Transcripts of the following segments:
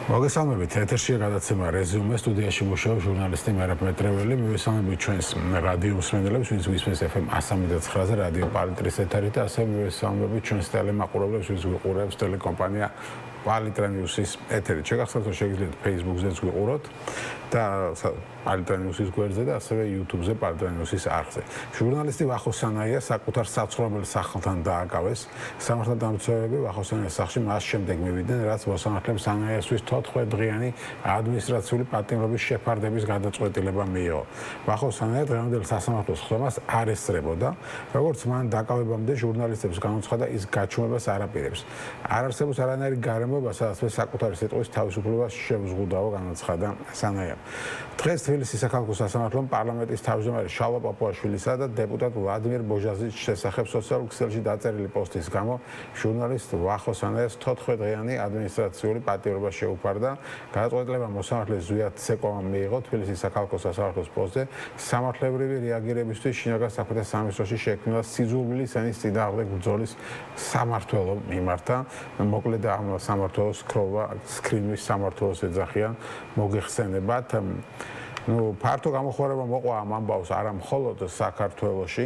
მოგესალმებით, ეთერშია გადაცემა რეზიუმე, სტუდიაში მუშაობს ჟურნალისტი მერაბ მეტრეველი. მივესალმებით ჩვენს რადიო მსმენელებს, ვინც გვისმენს FM 103-ზე რადიო პალიტრის ეთერით და ასევე მივესალმებით ჩვენს ტელემაყურებლებს, ვინც გვიყურებს ტელეკომპანია პალიტრა ნიუსის ეთერით. შეგახსოვთ, რომ შეგიძლიათ Facebook-ზეც გვიყუროთ და პალიტრა ნიუსის გვერდზე და ასევე YouTube-ზე პალიტრა ნიუსის არხზე. ჟურნალისტი ვახოსანაია საკუთარ საცხოვრებელ სახლთან დააკავეს. სამართალდამცავები ვახოსანაიას სახლში მას შემდეგ მივიდნენ, რაც მოსამართლემ სანაიასთვის 14 დღიანი ადმინისტრაციული პატიმრობის შეფარდების გადაწყვეტილება მიიღო. ვახოსანაია დღევანდელ სასამართლოს ხდომას არ ესწრებოდა, როგორც მან დაკავებამდე ჟურნალისტებს განუცხადა, ის გაჩვენებას არ აპირებს. არ არსებობს არანაირი გარემოება, სადაც საკუთარი სიტყვის თავისუფლებას შევზღუდაო, განაცხადა სანაიამ. დღეს თბილისის საქალაქო სასამართლომ პარლამენტის თავმჯდომარე შალვა პაპუაშვილისა და დეპუტატ ვლადიმერ ბოჟაზის შესახებ სოციალურ ქსელში დაწერილი პოსტის გამო ჟურნალისტ ვახოსანაიას 14 დღიანი ადმინისტრაციული პატიმრობა შეუფარდა. გადაწყვეტილება მოსამართლეს ზვიად ცეკვამ მიიღო თბილისის საქალაქო სასამართლოს პოსტზე სამართლებრივი რეაგირებისთვის შინაგან საქმეთა სამინისტროში შექმნილ სიძულვილის ენის წინააღმდეგ ბრძოლის სამმართველო მიმართა. მოკლედ ამ სამმართველოს სკრინვის სამმართველოს ეძახიან მოგეხსენებათ. ფართო გამოხმაურება მოყვა ამ ამბავს არა მხოლოდ საქართველოში.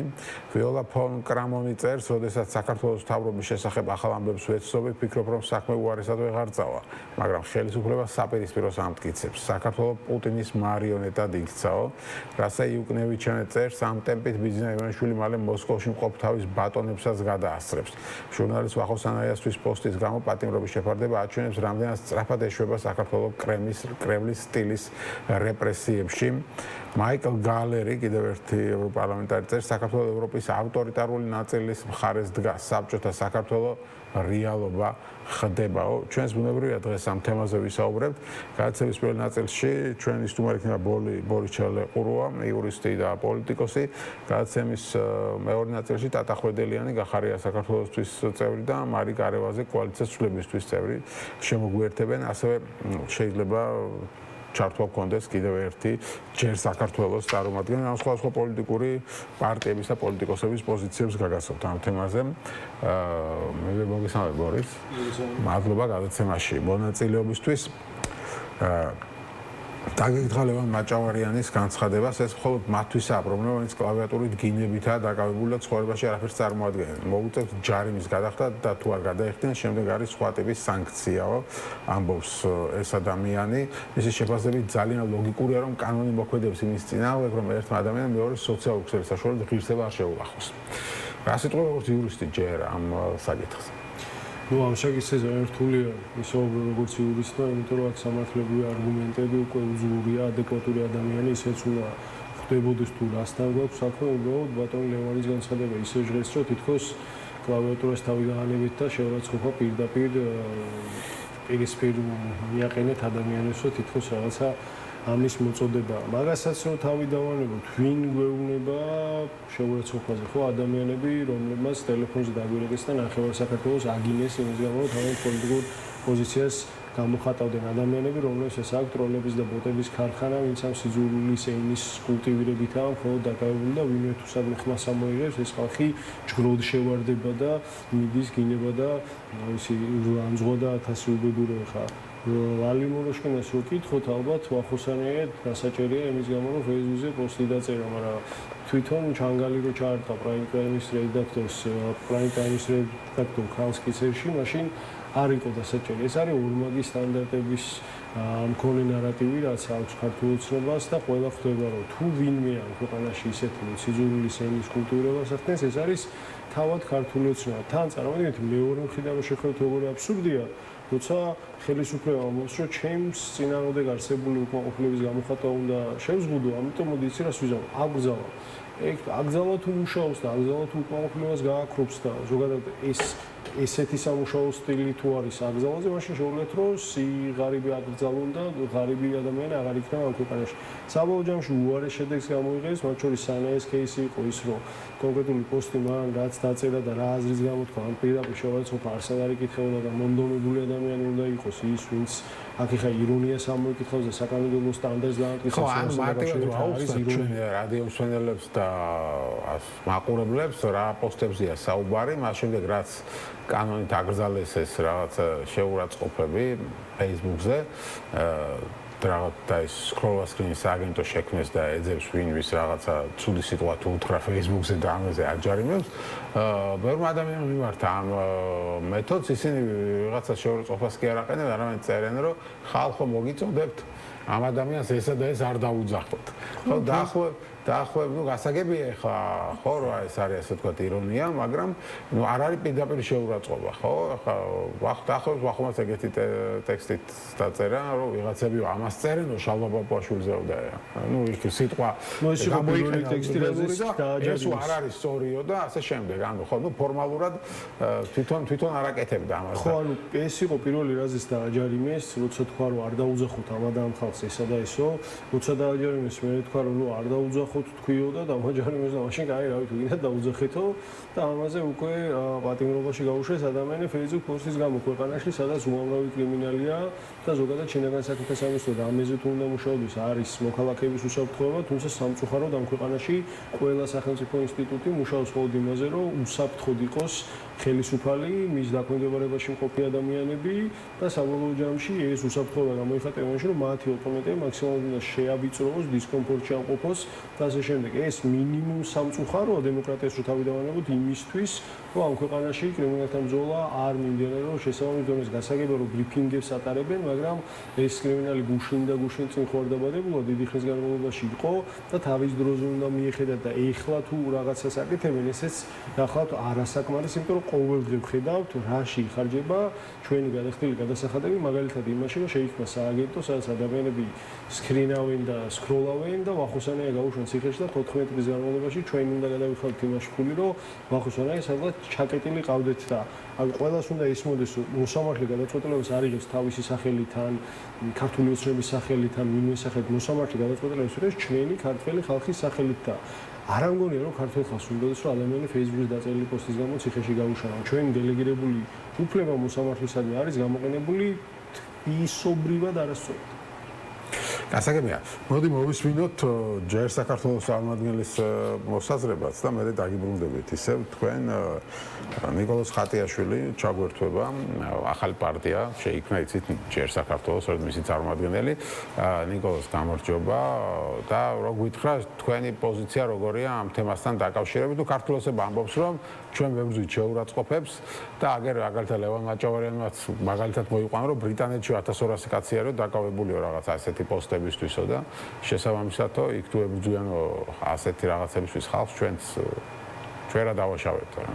ვიოლა ფონ კრამონი წერს, როდესაც საქართველოს მთავრობის შესახებ ახალ ამბებს ვეცდობ, ვფიქრობ, რომ საქმე უარესად ვეღარ წავა, მაგრამ ხელისუფლება საპირისპიროს ამტკიცებს. საქართველო პუტინის მარიონეტად იქცაო. რასა იუკნევიჩიანი წერს, ამ ტემპით ბიძინა ივანიშვილი მალე მოსკოვში მყოფ თავის ბატონებსაც გადაასწრებს. ჟურნალისტ ვახოსანაიასთვის პოსტის გამო პატიმრობის შეფარდება აჩვენებს, რამდენად სწრაფად ეშვება საქართველოს კრემლის სტილის რეპრესიები. მაიკლ გალერი, კიდევ ერთი ევროპარლამენტარი წერს, საქართველოს ევროპის ავტორიტარული ნაწილის მხარეს დგას. საბჭოთა საქართველოს რეალობა ხდებაო. ჩვენს ბუნებრივია დღეს ამ თემაზე ვისაუბრებთ. გადაცემის პირველ ნაწილში ჩვენი სტუმარი იქნება ბორის ჩალეყუროა, იურისტი და პოლიტიკოსი. გადაცემის მეორე ნაწილში ტატა ხვედელიანი, გახარია საქართველოსთვის წევრი და მარი კარევაძე, კოალიციას ცვლილებისთვის წევრი შემოგვიერთებენ. ასევე შეიძლება ჩართვა გქონდეს კიდევ ერთი ჯერ საქართველოს წარმომადგენელი, ამ სხვადასხვა პოლიტიკური პარტიების და პოლიტიკოსების პოზიციებს გაგაცნობთ ამ თემაზე. მოგესალმებით ბორის. მადლობა გადაცემაში მონაწილეობისთვის. დაგეკითხა ლევან მაჭავარიანის განცხადებას, ეს მხოლოდ მათთვისაა პრობლემა, ვინც კლავიატურით გინებითაა დაკავებული და ცხოვრებაში არაფერს წარმოადგენენ. მოუწევთ ჯარიმის გადახდა და თუ არ გადაიხდიან, შემდეგ არის სხვა ტიპის სანქციაო, ამბობს ეს ადამიანი. მისი შეფასებით ძალიან ლოგიკურია, რომ კანონი მოქმედებს იმის წინააღმდეგ, რომ ერთმა ადამიანმა მეორე სოციალურ ქსელის საშუალებით ღირსება არ შეუახოს. რა სიტყვა როგორც იურისტი ჯერ ამ საკითხს? ამ შეგიძლია ერთულია ისოუბრე როგორც იურისტმა, იმიტომ რომ აქ სამართლებრივი არგუმენტები უკვე უზურია, ადეკვატური ადამიანი ისეც უნდა ხდებოდეს თუ რასთან გვაქვს საქმე, უბრალოდ ბატონ ლევანის განცხადება ისე ჟღერს, რომ თითქოს კლავიატურას თავი გაანებით და შეურაცხყოფა პირდაპირ პირისპირ მიაყენეთ ადამიანებს, რომ თითქოს რაღაცა ამის მოწოდება. მაგასაც რომ თავი დავანებოთ, ვინ გვეუბნება შეურაცხყოფაზე, ხო, ადამიანები, რომლებმაც ტელეფონზე დაგვირეკეს და ნახევარ საქართველოს აგინეს იმის გამო, რომ თავის პოლიტიკურ პოზიციას გამოხატავდნენ ადამიანები, რომლებიც ეს აქ ტროლების და ბოტების ქარხანა, ვინც ამ სიძულვილის ენის კულტივირებითაა მხოლოდ დაკავებული და ვინმე თუ სადმე ხმას ამოიღებს, ეს ხალხი ჯგროდ შევარდება და მიდის გინება და ისი ამზღვა და ათასი უბედურე ხა. ვალიმუროშკინას რო კითხოთ, ალბათ ვახოსანაია დასაჭერია იმის გამო, რომ Facebook-ზე პოსტი დაწერა, მაგრამ თვითონ ჩანგალი რო ჩაარტყა პრაიმ ტაიმის რედაქტორს, პრაიმ ტაიმის რედაქტორ ქალსკიცერში, მაშინ არ იყო დასაჭერი. ეს არის ორმაგი სტანდარტების მქონე ნარატივი, რაც აქვს ქართულ ოცნებას და ყველა ხვდება, რომ თუ ვინმე ამ ქვეყანაში ისეთი სიძულვილის ენის კულტურებას ახდენს, ეს არის თავად ქართული ოცნება. თან წარმოვიდგინეთ, მეორე მხრიდან შეხედოთ, როგორი აბსურდია, როცა ხელისუფლება ამბობს, რომ ჩემს წინააღმდეგ არსებული უკმაყოფილების გამოხატვა უნდა შევზღუდო, ამიტომ მოდი იცი რას ვიზამ, აკრძალა. აკრძალა თუ მუშაობს და აკრძალა თუ უკმაყოფილებას გააქრობს და ზოგადად ესეთი სამუშაო სტილი თუ არის აკრძალაზე, მაშინ შეუძლიათ, რომ სიღარიბე აკრძალონ და ღარიბი ადამიანი აღარ იქნება ამ ქვეყანაში. საბოლოო ჯამში უარეს შედეგს გამოიღებს, მათ შორის სანაის кейსი იყო ის, რომ კონკრეტული პოსტი მან რაც დაწერა და რა აზრის გამოთქვა, ამ პირდაპირ შეურაცხყოფა არსად არ იკითხებოდა და მომდომებული ადამიანი უნდა იყოს ის, ვინც აქ ეხა ირონიას ამოიკითხავს და საკანონმდებლო სტანდარტს დააკისრებს. ხო, ან მარტივად აუხსნათ ჩვენ რადიო მსმენელებს და მაყურებლებს რა პოსტებზეა საუბარი, მას შემდეგ რაც კანონით აკრძალეს ეს რაღაც შეურაცხყოფები Facebook-ზე, და ის scroll screen-ის აგენტო შექმნეს და ეძებს ვინვის რაღაცა ცუდი სიტყვა თუ უთხრა Facebook-ზე და ამაზე აჯარიმებს. ბევრმა ადამიანმა მიმართა ამ მეთოდს, ისინი რაღაცა შეურაცხყოფას კი არ აყენებენ, არამედ წერენ, რომ ხალხო მოგიწოდებთ ამ ადამიანს ესა და ეს არ დაუძახოთ. ხო, დაახლოებით, ნუ გასაგებია ხა, ხო, რა ეს არის ასე თქვა ირონია, მაგრამ ნუ არ არის პირდაპირ შეურაცხყოფა, ხო? ხა, დაახლოებით ვახუმას ეგეთი ტექსტით დაწერა, რომ ვიღაცები ამას წერენ, რომ შალვა პაპუაშვილზე და ნუ იქ სიტყვა გამოიყენა ტექსტი რაზეც ეს არ არის სწორიო და ასე შემდეგ. ანუ ხო, ნუ ფორმალურად თვითონ არ აკეთებდა ამას. ხო, ანუ ეს იყო პირველი რაზეც დააჯარიმეს, როცა თქვა რომ არ დაუძახოთ ამ ხალხს ესა და ესო, როცა დააჯარიმეს მე თქვა რომ ნუ არ დაუძახოთ თქვიო და დამაჯარიმეს და მაშინ კაი რა ვიცი ვინდა დაუძახეთო და ამაზე უკვე პატიმრობაში გაუშვეს ადამიანი Facebook პოსტის გამო ქვეყანაში, სადაც უამრავი კრიმინალია და ზოგადად შინაგან საქმეთა სამინისტრო და ამაზე თუ უნდა მუშაობდეს არის მოქალაქეების უსაფრთხოება, თუმცა სამწუხაროდ ამ ქვეყანაში ყველა სახელმწიფო ინსტიტუტი მუშაობს მხოლოდ იმაზე, რომ უსაფრთხოდ იყოს ხელისუფალი, მის დაქვემდებარებაში მყოფი ადამიანები და საბოლოო ჯამში ეს უსაფრთხოება გამოიხატება იმაში, რომ მათი ოპონენტები მაქსიმალურად უნდა შეავიწროს, დისკომფორტში ამყოფოს და ასე შემდეგ. ეს მინიმუმ სამწუხაროა დემოკრატიას რო თავი დავანებოთ იმისთვის, რომ ამ ქვეყანაში კრიმინალთა ბრძოლა არ მიმდინარეობს, შესაბამის დონეს გასაგებია, რომ ბრიფინგებს ატარებენ, მაგრამ ეს კრიმინალი გუშინ წინ ხوارდაბადებულა დიდი ხნის განმავლობაში იყო და თავის დროზე უნდა მიეხედათ და ეხლა თუ რაღაცას აკეთებენ, ესეც ნახავთ არასაკმარის, იმიტომ რომ ყოველდღე ვხედავთ რაში იხარჯება ჩვენი გადახდილი გადასახადები, მაგალითად იმაში, რომ შეიქმნა სააგენტო, სადაც ადამიანები სკრინავენ და სკროლავენ და ვახოსანია გაუშვენ ციხეში და 14 წლის განმავლობაში ჩვენ უნდა გადავიხადოთ იმაში ფული, რომ ვახოსანია სადღაც ჩაკეტილი ყავდეთ და აი ყველას უნდა ისმოდეს, რომ მოსამართლე გადაწყვეტილებას არ იღებს თავისი სახელით ან ქართული ოცნების სახელით ან ვინმე სახელით, მოსამართლე გადაწყვეტილებას იღებს ჩვენი ქართველი ხალხის სახელით და არ ამგონია რომ ქართულ ხალხს უნდადეს რომ ადამიანი Facebook-ზე დაწერილი პოსტის გამო ციხეში გაუშავა. ჩვენი დელეგირებული უფლება მოსამართლისადმი არის გამოყენებული ისობრივად არასწორად. გასაგებია. მოდი მოვისმინოთ ჯერ საქართველოს წარმომადგენლის მოსაზრებას და მე დაგიბრუნდებით ისევ თქვენ ნიკოლოზ ხატიაშვილი ჩაგვერთვება ახალი პარტია შეიქმნა იცით ჯერ საქართველოს მისი წარმომადგენელი ნიკოლოზ გამარჯობა და რო გითხრა თქვენი პოზიცია როგორია ამ თემასთან დაკავშირებით თუ ქართველოსებ ამბობს რომ ჩვენ ვებრძვით შეურაცხყოფებს და აგერ მაგალითად ლევან მაჭავარიანმაც მაგალითად მოიყვანა რომ ბრიტანეთში 1200 კაცი არის დაკავებულიო რაღაც ასეთი პოსტებისთვისო და შესაბამისათო იქ თუ ებრძვიანო ასეთი რაღაცებისთვის ხალხს ჩვენ რა დავაშავებთ რა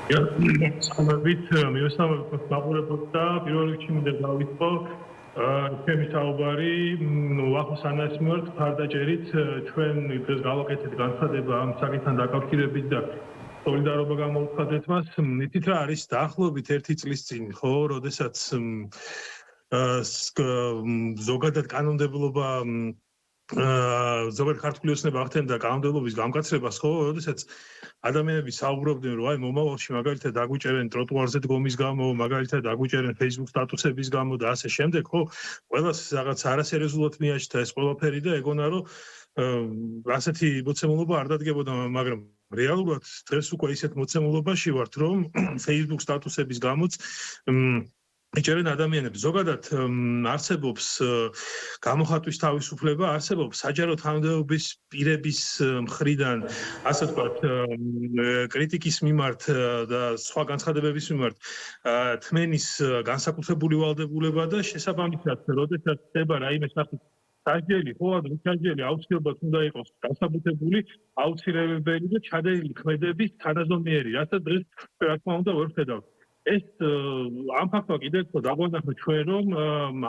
სამებით მივესალმებით მაყურებელს და პირველ რიგში მინდა დავიწყო ჩემი საუბარი ვახოს ანას მიმართ მხარდაჭერით ჩვენ დღეს გავაკეთეთ განცხადება ამ საკითხთან დაკავშირებით და სოლიდარობა გამოვხადეთ მას. იცით რა არის დაახლოებით 1 წლის წინ, ხო, როდესაც ზოგადად კანონმდებლობა ზოგადად ქართული ოცნება ახდენდა კანონმდებლობის გამკაცრებას, ხო, როდესაც ადამიანები საუბრობდნენ, რომ აი მომავალში მაგალითად დაგვიჭერენ ტროტუარზე დგომის გამო, მაგალითად დაგვიჭერენ Facebook სტატუსების გამო და ასე შემდეგ, ხო, ყველას რაღაც არასერიოზულად მიაჩნდა ეს ყველაფერი და ეგონა რომ ასეთი მოცემულობა არ დადგებოდა, მაგრამ რეალურად დღეს უკვე ისეთ მოცემულობაში ვართ, რომ Facebook სტატუსების გამოც იჭერენ ადამიანებს. ზოგადად არსებობს გამოხატვის თავისუფლება, არსებობს საჯარო თანამდებობის პირების მხრიდან, ასე ვთქვათ, კრიტიკის მიმართ და სხვა განცხადებების მიმართ თმენის განსაკუთრებული ვალდებულება და შესაბამისად, როდესაც ხდება რაიმე სახის საჯელი, ხო, ან საჯელი აუცილებლად უნდა იყოს განსაკუთრებული, აუცილებელი და ჩადენილი ქმედების თანაზომიერი, რასაც დღეს რა თქმა უნდა ვერ ვხედავთ. ეს ამ ფაქტმა კიდევ უფრო დაგვანახა ჩვენ რომ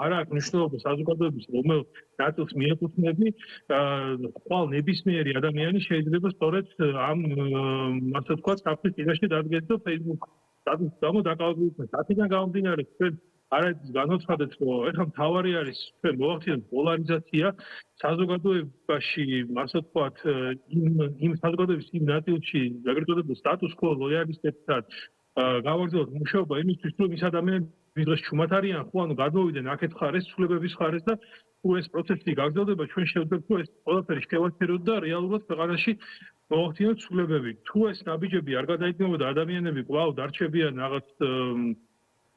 არ აქვს მნიშვნელობა საზოგადოების რომელ ნაწილს მიეკუთვნები, ხვალ ნებისმიერი ადამიანი შეიძლება სწორედ ამ ასე ვთქვათ საფრთხის წინაშე დადგეს და Facebook სტატუსის გამო დაკავებული იქნას. აქედან გამომდინარე ჩვენ არაერთგზის განვაცხადეთ, რომ ეხლა მთავარი არის ჩვენ მოვახდინოთ პოლარიზაცია საზოგადოებაში, ასე ვთქვათ, იმ საზოგადოების იმ ნაწილში, ეგრეთ წოდებულ სტატუს-კვო ლოიალისტებთან გავაგრძელოთ მუშაობა იმისთვის, რომ ის ადამიანები დღეს ჩუმად არიან, ხო, ანუ გადმოვიდნენ აქეთ ხარეს, ცვლილებების ხარეს და თუ ეს პროცესი გაგრძელდება, ჩვენ შევძლებთ, რომ ეს ყველაფერი შევაჩეროთ და რეალურად ქვეყანაში მოახდინოთ ცვლილებები. თუ ეს ნაბიჯები არ გადაიდგმება და ადამიანები კვლავ დარჩებიან რაღაც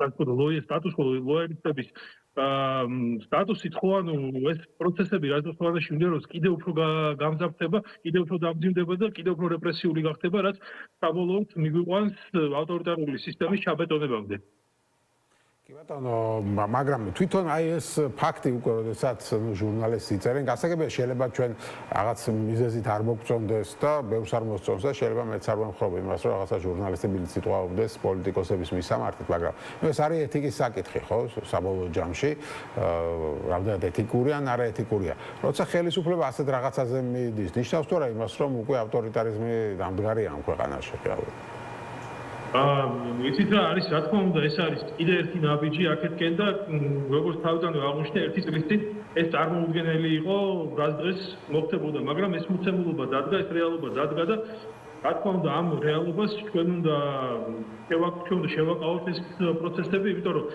ლოიალისტების სტატუსით, ხო, ანუ ეს პროცესები რაც ქვეყანაში უნდა რომ კიდევ უფრო გამძაფრდება, კიდევ უფრო დამძიმდება და კიდევ უფრო რეპრესიული გახდება, რაც საბოლოოდ მიგვიყვანს ავტორიტარული სისტემის ჩაბეტონებამდე. კი ბატონო, მაგრამ თვითონ აი ეს ფაქტი უკვე როდესაც ჟურნალისტი წერენ, გასაგებია შეიძლება ჩვენ რაღაც მიზეზით არ მოგწონდეს და ბევრს არ მოსწონს და შეიძლება მეც არ ვამხრობ იმას, რომ რაღაცა ჟურნალისტები სიტყვაობდეს პოლიტიკოსების მისამართით, მაგრამ ეს არის ეთიკის საკითხი, ხო, საბოლოო ჯამში, რამდენად ეთიკური ან არაეთიკურია. როცა ხელისუფლება ასეთ რაღაცაზე მიდის, ნიშნავს თუ არა იმას, რომ უკვე ავტორიტარიზმი დამდგარია ამ ქვეყანაში რეალურად. ვიცით რა არის, რა თქმა უნდა, ეს არის კიდე ერთი ნაბიჯი აქეთკენ და როგორც თავიდან აღნიშნე, ერთი წლის წინ ეს წარმოუდგენელი იყო, რაც დღეს მოხდებოდა, მაგრამ ეს მოცემულობა დადგა, ეს რეალობა დადგა და რა თქმა უნდა, ამ რეალობას ჩვენ უნდა შევაკავოთ ეს პროცესები, იმიტომ რომ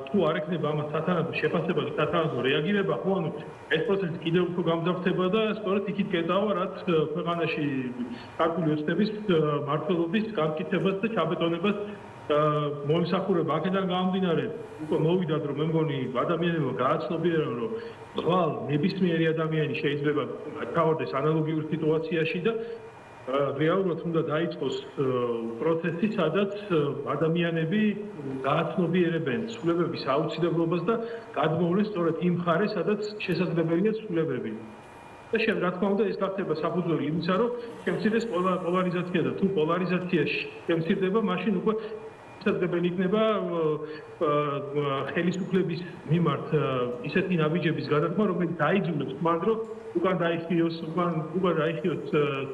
თუ არ ექნება ამას სათანადო შეფასება და სათანადო რეაგირება, ხო, ანუ ეს პროცესი კიდევ უფრო გამძაფრდება და სწორედ იქით გეტავა, რაც ქვეყანაში ქართული ოცნების მმართველობის გამკითხებას და ჩაბეტონებას მოემსახურება. აქედან გამომდინარე, უკვე მოვიდათ, რომ მე მგონი ადამიანებმა გააცნობიერონ, რომ ხვალ ნებისმიერი ადამიანი შეიძლება გავარდეს ანალოგიურ სიტუაციაში და რეალურად უნდა დაიწყოს პროცესი, სადაც ადამიანები გააცნობიერებენ ცვლილებების აუცილებლობას და გადმოვლენ სწორედ იმ მხარეს, სადაც შესაძლებელია ცვლილებები. და რა თქმა უნდა, ეს გახდება საფუძველი იმისა, რომ შემცირდეს პოლარიზაცია და თუ პოლარიზაცია შემცირდება, მაშინ უკვე შესაძლებელი იქნება ხელისუფლების მიმართ ისეთი ნაბიჯების გადადგმა, რომელიც დაიძინოს მან რომ უკან დაიხიოს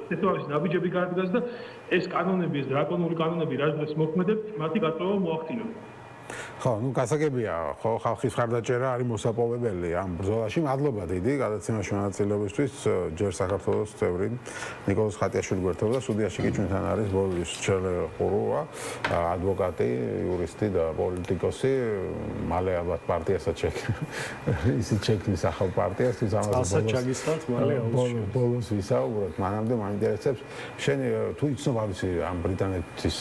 თეთრავის ნაბიჯები გადადგას და ეს კანონები, ეს დრაკონული კანონები, რაც დღეს მოქმედებს, მათი გაწევა მოახდინოს. ხო, ну გასაგებია, ხო, ხალხის მხარდაჭერა არის მოსაპოვებელი ამ ბრძოლაში. მადლობა დიდი გადაცემაში მონაწილეობისთვის. ჯერ საქართველოს წევრი ნიკოლოზ ხატიაშვილი გვერდდება, სტუდიაში კი ჩვენთან არის ბორис ჩელეყუროვა, ადვოკატი, იურისტი და პოლიტიკოსი. მალე ალბათ პარტიასაც ისიც შექმნის ახალ პარტიას, თუ ბოლოს ვისაუბროთ. მანამდე მაინტერესებს შენ თუ იცნობ ავიცი ამ ბრიტანეთის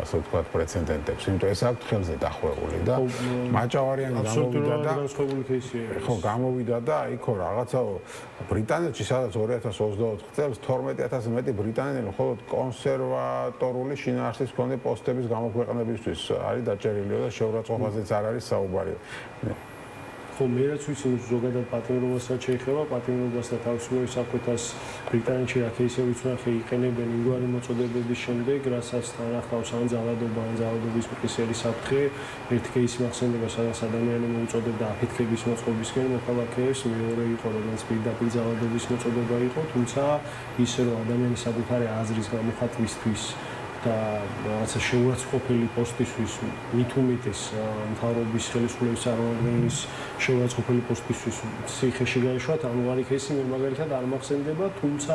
ასე ვთქვათ პრეცედენტებს, იმიტომ ეს აქვს ხელზე დახვეული და მაჭავარიანი გამოვიდა და ხო გამოვიდა და იქო რაღაცაო ბრიტანეთში სადაც 2024 წელს 12000 მეტი ბრიტანელი მხოლოდ კონსერვატორული შინაარსის მქონე პოსტების გამოქვეყნებისთვის არის დაჭერილი და შეურაცხყოფაზეც არ არის საუბარი. ხო, მე რაც ვიცი, ზოგადად პატიმრობასაც შეეხება, პატიმრობას და თავისუფლების საფრთხეს ბრიტანეთში რა кейსი ვიცნახე იყენებენ იმგვარი მოწოდებების შემდეგ, რასაც თან ახლავს ან ძალადობა, ან ძალადობის მყისელი საფრთხე. ერთი кейსი მახსენდება, სადაც ადამიანი მოუწოდებდა აფეთქების მოწყობისკენ მოქალაქეებს, მეორე იყო, რომელიც პირდაპირ ძალადობის მოწოდება იყო, თუმცა ისე რომ ადამიანის საკუთარი აზრის გამოხატვისთვის და რაღაცა შეურაცხყოფელი პოსტისთვის მით უმეტეს მთავრობის ხელისუფლების წარმომადგენლის შეურაცხყოფელი პოსტისთვის ციხეში გაეშვათ, ამგვარი кейსი მე მაგალითად არ მახსენდება, თუმცა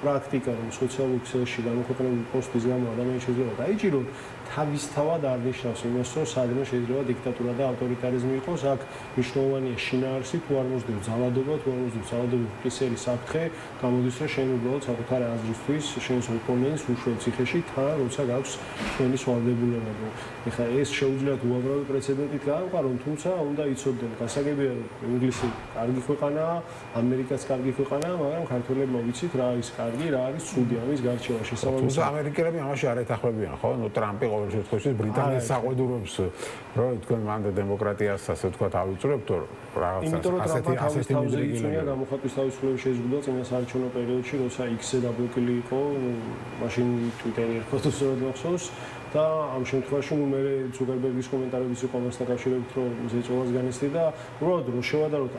პრაქტიკა რომ სოციალურ ქსელში გამოქვეყნებული პოსტის გამო ადამიანი შეიძლება დაიჭიროს, თავისთავად არ ნიშნავს იმას, რომ სადმე შეიძლება დიქტატურა და ავტორიტარიზმი იყოს. აქ მნიშვნელოვანია შინაარსი, თუ არ მოსდევს ძალადობა, თუ არ მოსდევს ძალადობის მყისელი საფრთხე, გამოდის რომ შენ უბრალოდ საკუთარი აზრისთვის შენს ოპონენტს უშვებ ციხეში თან, როცა გაქვს თქვენი სვალდებულება. ეხლა ეს შეუძლიათ უამრავი პრეცედენტით გაამყარონ, თუმცა უნდა იცოდნენ, გასაგებია რომ ინგლისი კარგი ქვეყანაა, ამერიკაც კარგი ქვეყანაა, მაგრამ ქართველებმა ვიცით რა არის კარგი, რა არის ცუდი ამის გარჩევა შესაბამისად. თუმცა ამერიკელები ამაში არ ეთახმებიან, ხო? ნუ ტრამპი ყოველ შემთხვევაში ბრიტანეთის საყვედურობს, რომ თქვენ მანდ დემოკრატიას ასე ვთქვათ ავიწურებთ, რაღაცა ასეთი მიზრიგილია. გამოხატვის თავისუფლების შეზღუდვა წინა საარჩევნო პერიოდში, როცა X-ზე დაბლოკილი იყო, მაშინ Twitter-ი ერთხელ სწორად მახსოვს. და ამ შემთხვევაში მე ზუგერბერგის კომენტარების იყო მასთან დაკავშირებით, რომ ზეწოლას განიცდი და უბრალოდ რომ შევადაროთ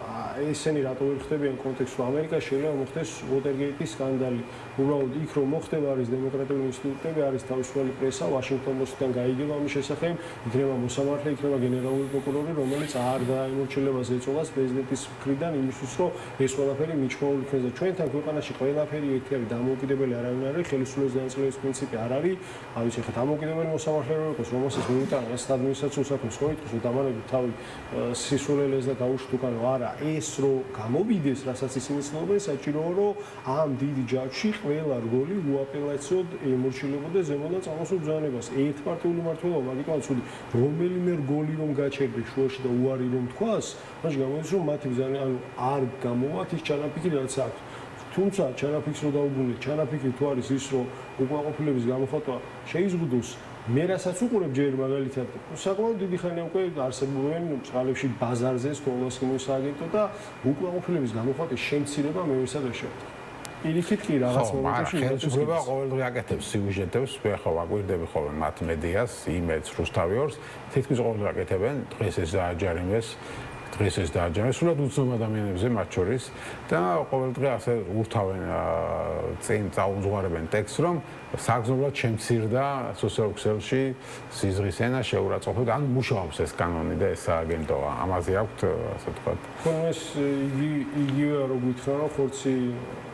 ესენი რატო ვერ ხდებიან კონტექსტში, რომ ამერიკაში შეიძლება მოხდეს ვოტერგეიტის სკანდალი. უბრალოდ იქ რომ მოხდება არის დემოკრატიული ინსტიტუტები, არის თავისუფალი პრესა, ვაშინგტონ პოსტიდან გაიგება ამის შესახებ, იქნება მოსამართლე, იქნება გენერალური პროკურორი, რომელიც არ დაემორჩილება ზეწოლას პრეზიდენტის მხრიდან იმისთვის, რომ ეს ყველაფერი მიჩვეულ იქნეს და ჩვენთან ქვეყანაში ყველაფერი ერთი არის, დამოუკიდებელი არავინ არ არის, ხელისუფლების დანაწილების პრინციპი არ არის, ავიცი ხა დამოუკიდებელი სასწავლებელი მოსამართლე იყოს, რომელსაც მიიტანა ეს ადმინისტრაციულ საქმეს მოიწოს, დამანებით თავი სისულელეს და დაუშვით უკან არა ეს რო გამოვიდეს, რასაც ისინი ცდილობენ, საჭიროა რომ ამ დიდი ჯაჭვში ყველა რგოლი უაპელაციოდ ემორჩილებოდეს ზემოდან წამოსულ ბრძანებას. ერთპარტიული მმართველობა მაგიტომაც ცუდი, რომელიმე რგოლი რომ გაჩერდეს შუაში და უარი რომ თქვას, მაშინ გამოდის რომ მათი ბრძანება ანუ არ გამოვათ ის ჩანაფიქრი რაც აქვს. თუმცა ჩანაფიქრს რო დაუბრუნდეთ, ჩანაფიქრი თუ არის ის რომ უკმაყოფილების გამოხატვა შეიზღუდოს, მე რასაც უყურებ ჯერ მაგალითად, საკმაოდ დიდი ხანია უკვე არსებობენ წყალებში ბაზარზე სკოლას ქიმიის სააგენტო და უკმაყოფილების გამოხატვის შემცირება მე ვისაც ვერ შევხვდი. პირიქით კი რაღაც მომენტებში ხელისუფლება ყოველდღე აკეთებს სიუჟეტებს, ხო აკვირდები ხოლმე მათ მედიას, იმედს, რუსთავიორს, თითქმის ყოველდღე აკეთებენ დღეს ეს დააჯარიმეს, დღეს ეს დააჯარიმეს, სულად უცნობ ადამიანებზე მათ შორის და ყოველდღე ასე ურთავენ წინ წაუძღვარებენ ტექსტს, რომ საგრძნობლად შემცირდა სოციალურ ქსელში სიზღრის ენა შეურაცხყოფა და ან მუშაობს ეს კანონი და ეს სააგენტო ამაზე აქვთ ასე ვთქვათ. ეს იგივე რო გითხრა რომ ხორცი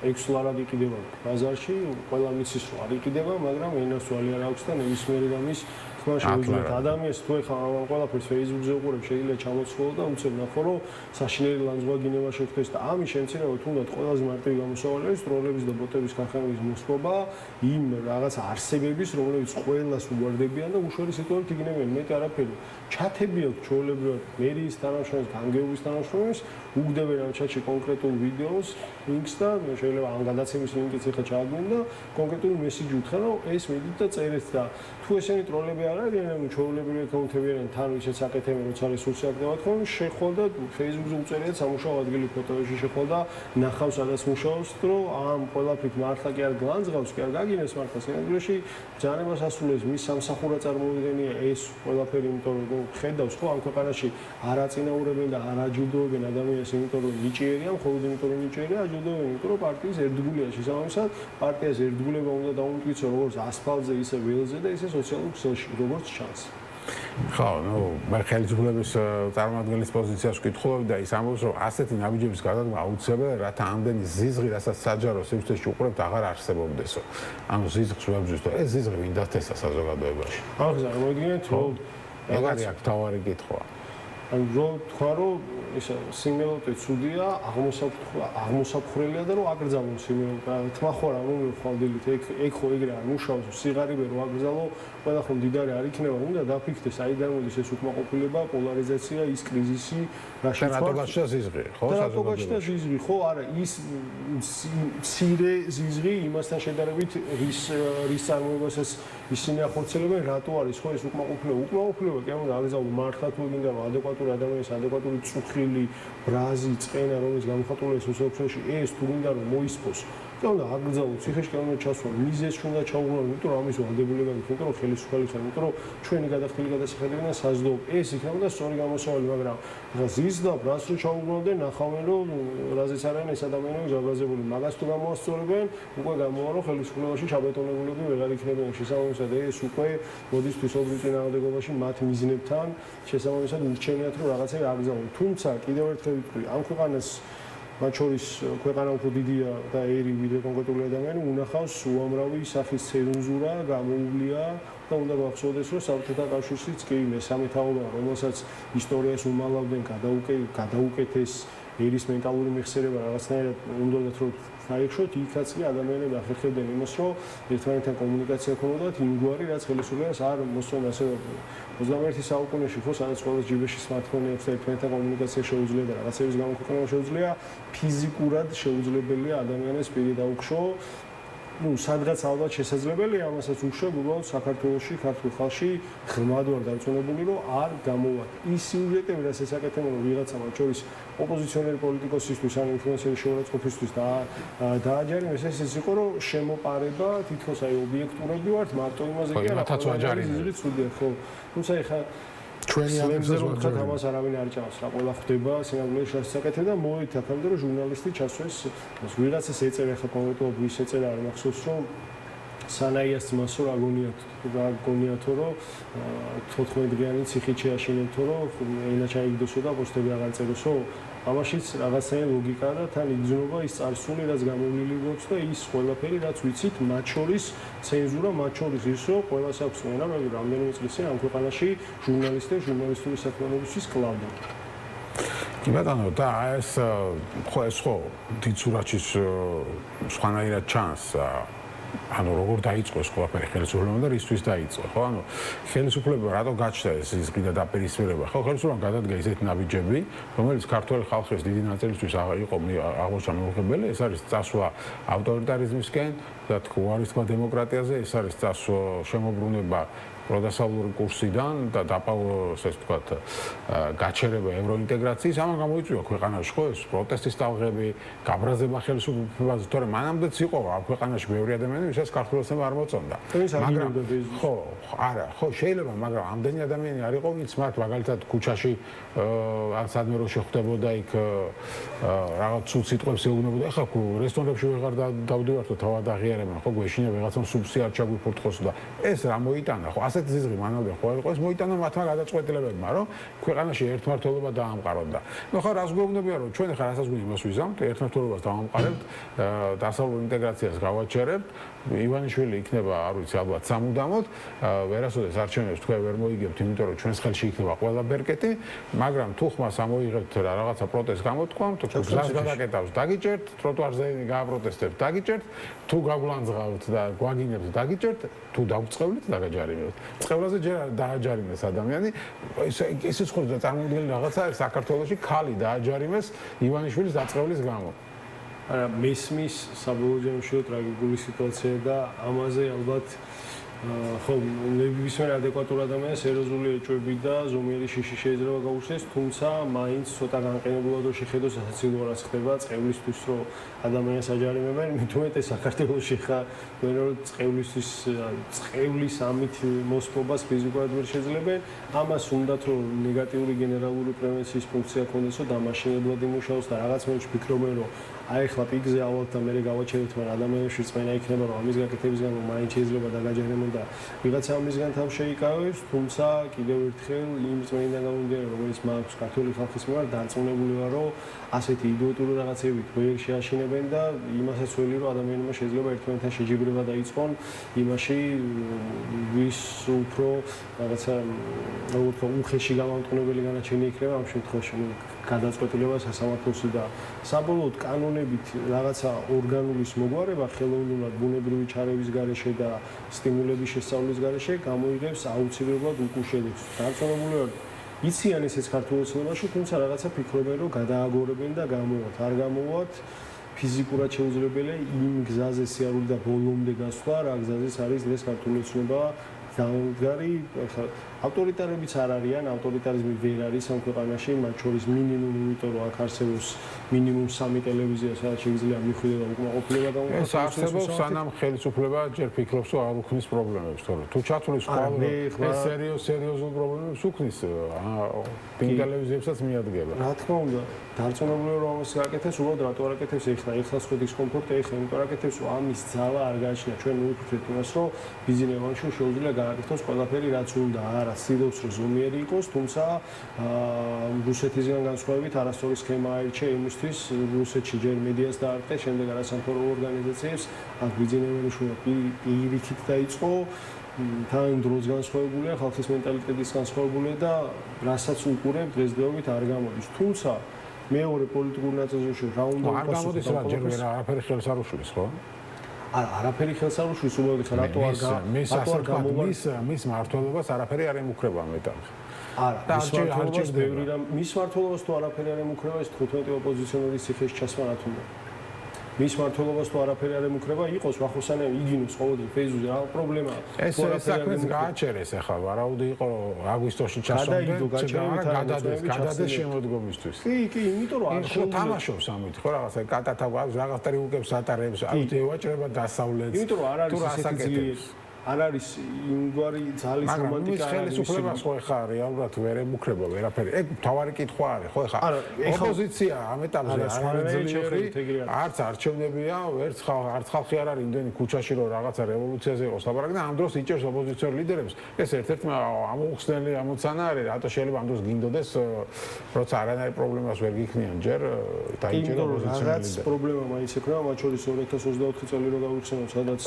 6 ლარად იყიდება ბაზარში, ყველა მიცის რომ არ იყიდება, მაგრამ ენას ვალი არ აქვს და ნებისმიერი რამის თქვა შეუძლიათ ადამიანს თუ ეხლა ამ ყველაფერს Facebook-ზე უყურებ, შეიძლება ჩამოცხლო და უცებ ნახო რომ საშინელი ლანძღვაგინება შეხვდეს და ამის შემცირება თუნდაც ყველაზე მარტივი გამოსავალი არის ტროლების და ბოტების ქარხნების მოსპობა იმ რაღაც არსებების, რომლებიც ყველას უგვარდებიან და უშუალო სიტუაციით იგინებიან მეტი არაფერი. ჩათებიათ ჩვეულებრივად მერიის თანამშრომლებს, განგეობის თანამშრომლებს, უგდებენ ამ ჩატში კონკრეტულ ვიდეოს, ლინკს და შეიძლება ამ გადაცემის ლინკიც ეხლა ჩააგდენ და კონკრეტული მესიჯი უთხრა რომ ეს მიდით და წერეთ და თუ ესენი ტროლები არ არიან, ანუ ჩვეულებრივი აკაუნტები არიან, თან ვისაც აკეთებენ, როცა რესურსი აკეთებათ ხოლმე, შეხვალ და Facebook-ზე უწერიათ სამუშაო ადგილი ფოტოებში შეხვალ და ნახავს სადაც მუშაობს, რომ ამ ყველაფრით მართლა კი არ გლანძღავს, კი არ გაგინებს მართლა სინამდვილეში ბრძანებას ასრულებს, მის სამსახურად წარმოუდგენია ეს ყველაფერი, იმიტომ რომ ხედავს ხო ამ ქვეყანაში არ აწინაურებენ და არ აჯილდოებენ ადამიანს, იმიტომ რომ ნიჭიერია, მხოლოდ იმიტომ რომ ნიჭიერია, აჯილდოებენ, იმიტომ რომ პარტიის ერთგულია შესაბამისად, პარტიას ერთგულება უნდა დაუმტკიცო როგორც ასფალტზე, ისე ველზე და ისე სოციალურ ქსელში, როგორც ჩანს. ხო, მე ხელისუფლების წარმომადგენლის პოზიციას ვკითხულობ და ის ამბობს, რომ ასეთი ნაბიჯების გადადგმა აუცილებელია, რათა ამდენი ზიზღი, რასაც საჯარო სივრცეში უყურებთ, აღარ არსებობდესო. ანუ ზიზღს ვებრძვის და ეს ზიზღი ვინ დათესა საზოგადოებაში. ახლა წარმოიდგინეთ, რომ ეგარი აქ თავარი კითხვა. ანუ რო თქვა რომ ისა სიმელოტე ცუდია, აღმოსაფხრელია და რომ აკრძალონ სიმელოტე. თმა ხო რა რომ ხვალდილით ეგ ხო ეგრე არ მუშაობს, სიღარიბე რო აკრძალო, ყველა ხო მდიდარი არ იქნება, უნდა დაფიქრდეს, აი გამოდის ეს უკმაყოფილება, პოლარიზაცია, ის კრიზისი, რაშიც რატო გაჩნდა ზიზღი, ხო, რატო გაჩნდა ზიზღი, ხო, არა, ის მცირე ზიზღი იმასთან შედარებით რის წარმოებასაც ისინი ახორციელებენ, რატო არის ხო ეს უკმაყოფილება? უკმაყოფილება კი ამიტომ აკრძალო მართლა თუ გინდა რომ ადეკვატური ადამიანის ადეკვატური წუხილი, ბრაზი, წყენა, რომელიც გამოხატულია სოციალურ ეს თუ გინდა რომ მოისპოს და უნდა აკრძალო ციხეში კი უნდა ჩასვა მიზეზს უნდა ჩაუღრმავო, იმიტომ რომ ამის ვალდებულება აქვს, იმიტომ რომ ხელისუფალი ხარ, იმიტომ რომ ჩვენი გადახდილი გადასახედებიდან საზრდოობ ეს იქნებოდა სწორი გამოსავალი, მაგრამ ახლა ზის და ბრაზს რო ჩაუღრმავდნენ, ნახავენ რომ რაზეც არიან ეს ადამიანები გაბრაზებული, მაგას თუ გამოასწორებენ, უკვე გამოვა რომ ხელისუფლებაში ჩაბეტონებულები ვეღარ იქნებიან, შესაბამისად ეს უკვე მოდის თვისობრივ წინააღმდეგობაში მათ მიზნებთან, შესაბამისად ურჩევნიათ რომ რაღაცა აკრძალონ. თუმცა კიდევ ერთხელ ვიტყვი, ამ ქვეყანას მათ შორის ქვეყანა უფრო დიდია და ერი ვიდრე კონკრეტული ადამიანი უნახავს უამრავი სახის ცენზურა, გამოუვლია და უნდა გახსოვდეს, რომ საბჭოთა კავშირშიც კი მესამე თაობა, რომელსაც ისტორიას უმალავდნენ, გადაუკეთეს ერის მენტალური მეხსიერება რაღაცნაირად უნდათ რომ დაიხშოთ, იქაც კი ადამიანები ახერხებდნენ იმას, რომ ერთმანეთთან კომუნიკაცია ქონოდათ, იმგვარი რაც ხელისუფლებას არ მოსწონს ასე 21 საუკუნეში ხო სადაც ყოველს ჯიბეში smartphone-ი აქვს და ერთმანეთთან კომუნიკაცია შეუძლია და რაღაცების გამოქვეყნება შეუძლია, ფიზიკურად შეუძლებელია ადამიანებს პირი დაუქშო. სადღაც ალბათ შესაძლებელია ამასაც უშვებ, უბრალოდ საქართველოში, ქართულ ხალხში ღრმად ვარ დარწმუნებული, რომ არ გამოვათ. ის სიუჟეტები, რასაც აკეთებენ ვიღაცა მათ შორის ოპოზიციონერი პოლიტიკოსისთვის ან ინფლუენსერის შეურაცხყოფისთვის და დააჯარიმეს ეს იყო, რომ შემოპარება თითქოს აი ობიექტურები ვართ, მარტო იმაზე კი არა, ის ცუდია, ხო. თუმცა ეხლა ჩვენი ამბებზე ამას არავინ არ ჭამს რა, ყველა ხდება სინამდვილეში შესაკეთებ და მოვით აქამდე რომ ჟურნალისტი ჩასვეს, ვიღაცას ეწერა ხა კონკრეტულად ვის ეწერა არ მახსოვს რომ სანაიას ძმასო რა გონიათო რომ 14 დღიანი ციხით შეაშინებთო რომ ენა ჩაიგდოსო და პოსტები აღარ წეროსო ამაშიც რაღაცნაირი ლოგიკა და თან იგრძნობა ის წარსული რაც გამოვლილი გვაქვს და ის ყველაფერი რაც ვიცით მათ შორის ცენზურა მათ შორის ის რომ ყველას აქვს ენა მე რამდენიმე წლის წინ ამ ქვეყანაში ჟურნალისტები ჟურნალისტური საქმიანობისთვის კლავდნენ კი ბატონო და ეს ხო დიცურაჩის სხვანაირად ჩანს ანუ როგორ დაიწყო ეს ყველაფერი ხელისუფლებამ და რისთვის დაიწყო ხო ანუ ხელისუფლება რატო გაჩნდა ეს ყიდა დაპირისპირება ხო ხელისუფლებამ გადადგა ისეთი ნაბიჯები რომელიც ქართული ხალხის დიდი ნაწილისთვის იყო აღმოჩნდა მიუღებელი ეს არის წასვლა ავტორიტარიზმისკენ და უარისმა დემოკრატიაზე ეს არის წასვლა შემოbrunება პროდასავლური კურსიდან და ასე ვთქვათ გაჩერება ევროინტეგრაციის ამან გამოიწვია ქვეყანაში ხო ეს პროტესტის ტალღები გაბრაზება ხელისუფლებაზე თორემ მანამდეც იყო ამ ქვეყანაში ბევრი ადამიანი ვისაც ქართულოსება არ მოწონდა მაგრამ ხო არა ხო შეიძლება მაგრამ ამდენი ადამიანი არ იყო ვინც მათ მაგალითად ქუჩაში ან სადმე რო შეხვდებოდა იქ რაღაც ცუდ სიტყვებს ეუბნებოდა ეხლა რესტორნებში ვეღარ დავდივართო თავად აღიარებენ ხო გვეშინა ვიღაცამ სუბსი არ ჩაგვიფურთხოსო და ეს რა მოიტანა ხო ასეთი ზიზღი მანამდე ხო იყო ეს მოიტანა მათმა გადაწყვეტილებებმა რომ ქვეყანაში ერთმართულობა დაამყაროთ და ნუ ხო რას გვეუბნებიან რომ ჩვენ ხარ ასაც გვინდა მოსვიზამთ ერთმართულობას დავამყარებთ დასავლურ ინტეგრაციას გავაჩერებთ ივანიშვილი იქნება არ ვიცი ალბათ სამუდამოდ ვერასოდეს არჩევნებს თქვენ ვერ მოიგებთ იმიტომ რომ ჩვენს ხელში იქნება ყველა ბერკეტი მაგრამ თუ ხმას ამოიღებთ რა რაღაცა პროტესტს გამოთქვამთ გზას გადაკეტავს დაგიჭერთ ტროტუარზე გააპროტესტებთ დაგიჭერთ თუ გაგვლანძღავთ და გვაგინებთ დაგიჭერთ თუ დავწყევლით დაგაჯარიმებთ წყევლაზე ჯერ დააჯარიმეს ადამიანი ეს ის ხო წარმოუდგენელი რაღაცა საქართველოში ხალი დააჯარიმეს ივანიშვილის დაწყევლის გამო არა მესმის საბოლოო ჯამში ტრაგიკული სიტუაცია და ამაზე ალბათ ხო ნებისმიერ ადეკვატურ ადამიანს სერიოზული ეჭვები და ზომიერი შიში შეიძლება გაუჩნდეს თუმცა მაინც ცოტა განყენებულად რო შეხედოს ასაცილო რაც ხდება წყევლისთვის რომ ადამიანს აჯარიმებენ მით უმეტეს საქართველოში ხა ვერ წყევლის ამით მოსპობას ფიზიკურად ვერ შეძლებენ ამას უნდათ რომ ნეგატიური გენერალური პრევენციის ფუნქცია ქონდეს რომ დამაშინებლად იმუშაოს და რაღაც მომენტში ფიქრობენ რომ აი ხლა პიგზე ავალთ და მე გავაჩერეთ მაგრამ ადამიანებში წმენა იქნება რომ ამის გაკეთების გამო მაინც შეიძლება დაგაჯერემონ და ვიღაცა ამისგან თავ შეიკავებს თუმცა კიდევ ერთხელ იმ წმენიდან გამომდინარე რომელიც მაქვს ქართული ხალხის მიმართ დარწმუნებული ვარ რომ ასეთი იდიოტური რაღაცებით ვერ შეაშინებენ და იმასაც ველი რომ ადამიანებმა შეიძლება ერთმანეთთან შეჯიბრება დაიწყონ იმაში ვის უფრო რაღაცა როგორ თქო უხეში გამამტყუნებელი განაჩენი იქნება ამ შემთხვევაში გადაწყვეტილება სასამართლოსი და საბოლოოდ კანონებით რაღაცა ორგანულის მოგვარება ხელოვნურად ბუნებრივი ჩარევის გარეშე და სტიმულების შესწავლის გარეშე გამოიღებს აუცილებლად უკუშედებს. დარწმუნებული ვარ იციან ესეც ქართულ ოცნებაში, თუმცა რაღაცა ფიქრობენ რომ გადააგორებენ და გამოვათ. არ გამოვათ ფიზიკურად შეუძლებელია იმ გზაზე სიარული და ბოლომდე გასვლა, რა გზაზეც არის დღეს ქართული ოცნება დამდგარი ავტორიტარებიც არ არიან, ავტორიტარიზმი ვერ არის ამ ქვეყანაში, მათ შორის მინიმუმ იმიტომ რომ აქ არსებობს მინიმუმ 3 ტელევიზია, სადაც შეიძლება მიხვიდე და უკმაყოფილება და ეს არსებობს, სანამ ხელისუფლება ჯერ ფიქრობს, რომ არ უქმნის პრობლემებს, თორე თუ ჩათვლის ყოველ ეს სერიოზულ პრობლემებს უქმნის, პინგ ტელევიზიებსაც მიადგება. რა თქმა უნდა, დარწმუნებული რომ ამას გააკეთებს, უბრალოდ რატო არ აკეთებს ეხლა სხვეთის კომფორტი ეხლა იმიტომ აკეთებს, რომ ამის ძალა არ გააჩნია. ჩვენ მივიფიქრეთ იმას, რომ ბიზნესში შეუძლია გააკეთოს ყველაფერი რაც უნდა. არა, ცდილობს რომ ზომიერი იყოს, თუმცა რუსეთისგან განსხვავებით არასწორი სქემა აირჩია იმისთვის, რუსეთში ჯერ მედიას დაარტყე, შემდეგ არასამთავრობო ორგანიზაციებს, აქ ბიზნესში პირიქით დაიწყო, თან დროს განსხვავებულია, ხალხის მენტალიტეტის განსხვავებულია და რასაც უყურებ დღესდღეობით არ გამოდის. თუმცა მეორე პოლიტიკურ ნაწილში რა უნდა არ გამოდის რა ჯერ ვერ არაფერი ხელს არ უშლის, ხო? არაფერი ხელს არ უშლის, უბრალოდ რატო არ გამოდის მის მართლობას არაფერი არ ემუქრება ამ ეტაპზე. არა, მის მართლობას თუ არაფერი არ ემუქრება, ეს 15 ოპოზიციონერის ციხეში ჩასმა რა თქმა უნდა. მის მართლობას თუ არაფერი არ ემუქრება, იყოს ვახოსანე იგინოს ყოველდღე ფეისბუქზე რა პრობლემაა. ეს საქმეც გააჩერეს ახლა, ვარაუდი იყო აგვისტოში ჩასვამდე, გადადეს შემოდგომისთვის. კი, იმიტომ რომ არ თამაშობს ამით, ხო რაღაცა კატათა გვაქვს, რაღაც ტრიუკებს ატარებს, აუთ ევაჭრება დასავლეთს. იმიტომ რომ არ არის ისეთი ძლიერი არ არის იმგვარი ძალის რომანტიკა მაგრამ ხელისუფლებას ხო ეხა რეალურად ვერ ემუქრება ვერაფერი. ეგ თავარი კითხვა არის ხო ეხა ოპოზიცია ამ ეტაპზე არც არჩევნებია, არც ხალხი არ არის იმდენი ქუჩაში რომ რაღაცა რევოლუციაზე იყოს ლაპარაკი და ამ დროს იჭერს ოპოზიციურ ლიდერებს. ეს ერთ-ერთი ამოხსნელი ამოცანა არის, რატო შეიძლება ამ დროს გინდოდეს, როცა არანაირ პრობლემას ვერ გიქნიან ჯერ დაიჭერა ოპოზიციურ ლიდერებს. პრობლემა მაინც ექნება, მათ შორის 2024 წელი რო გავიხსენოთ, სადაც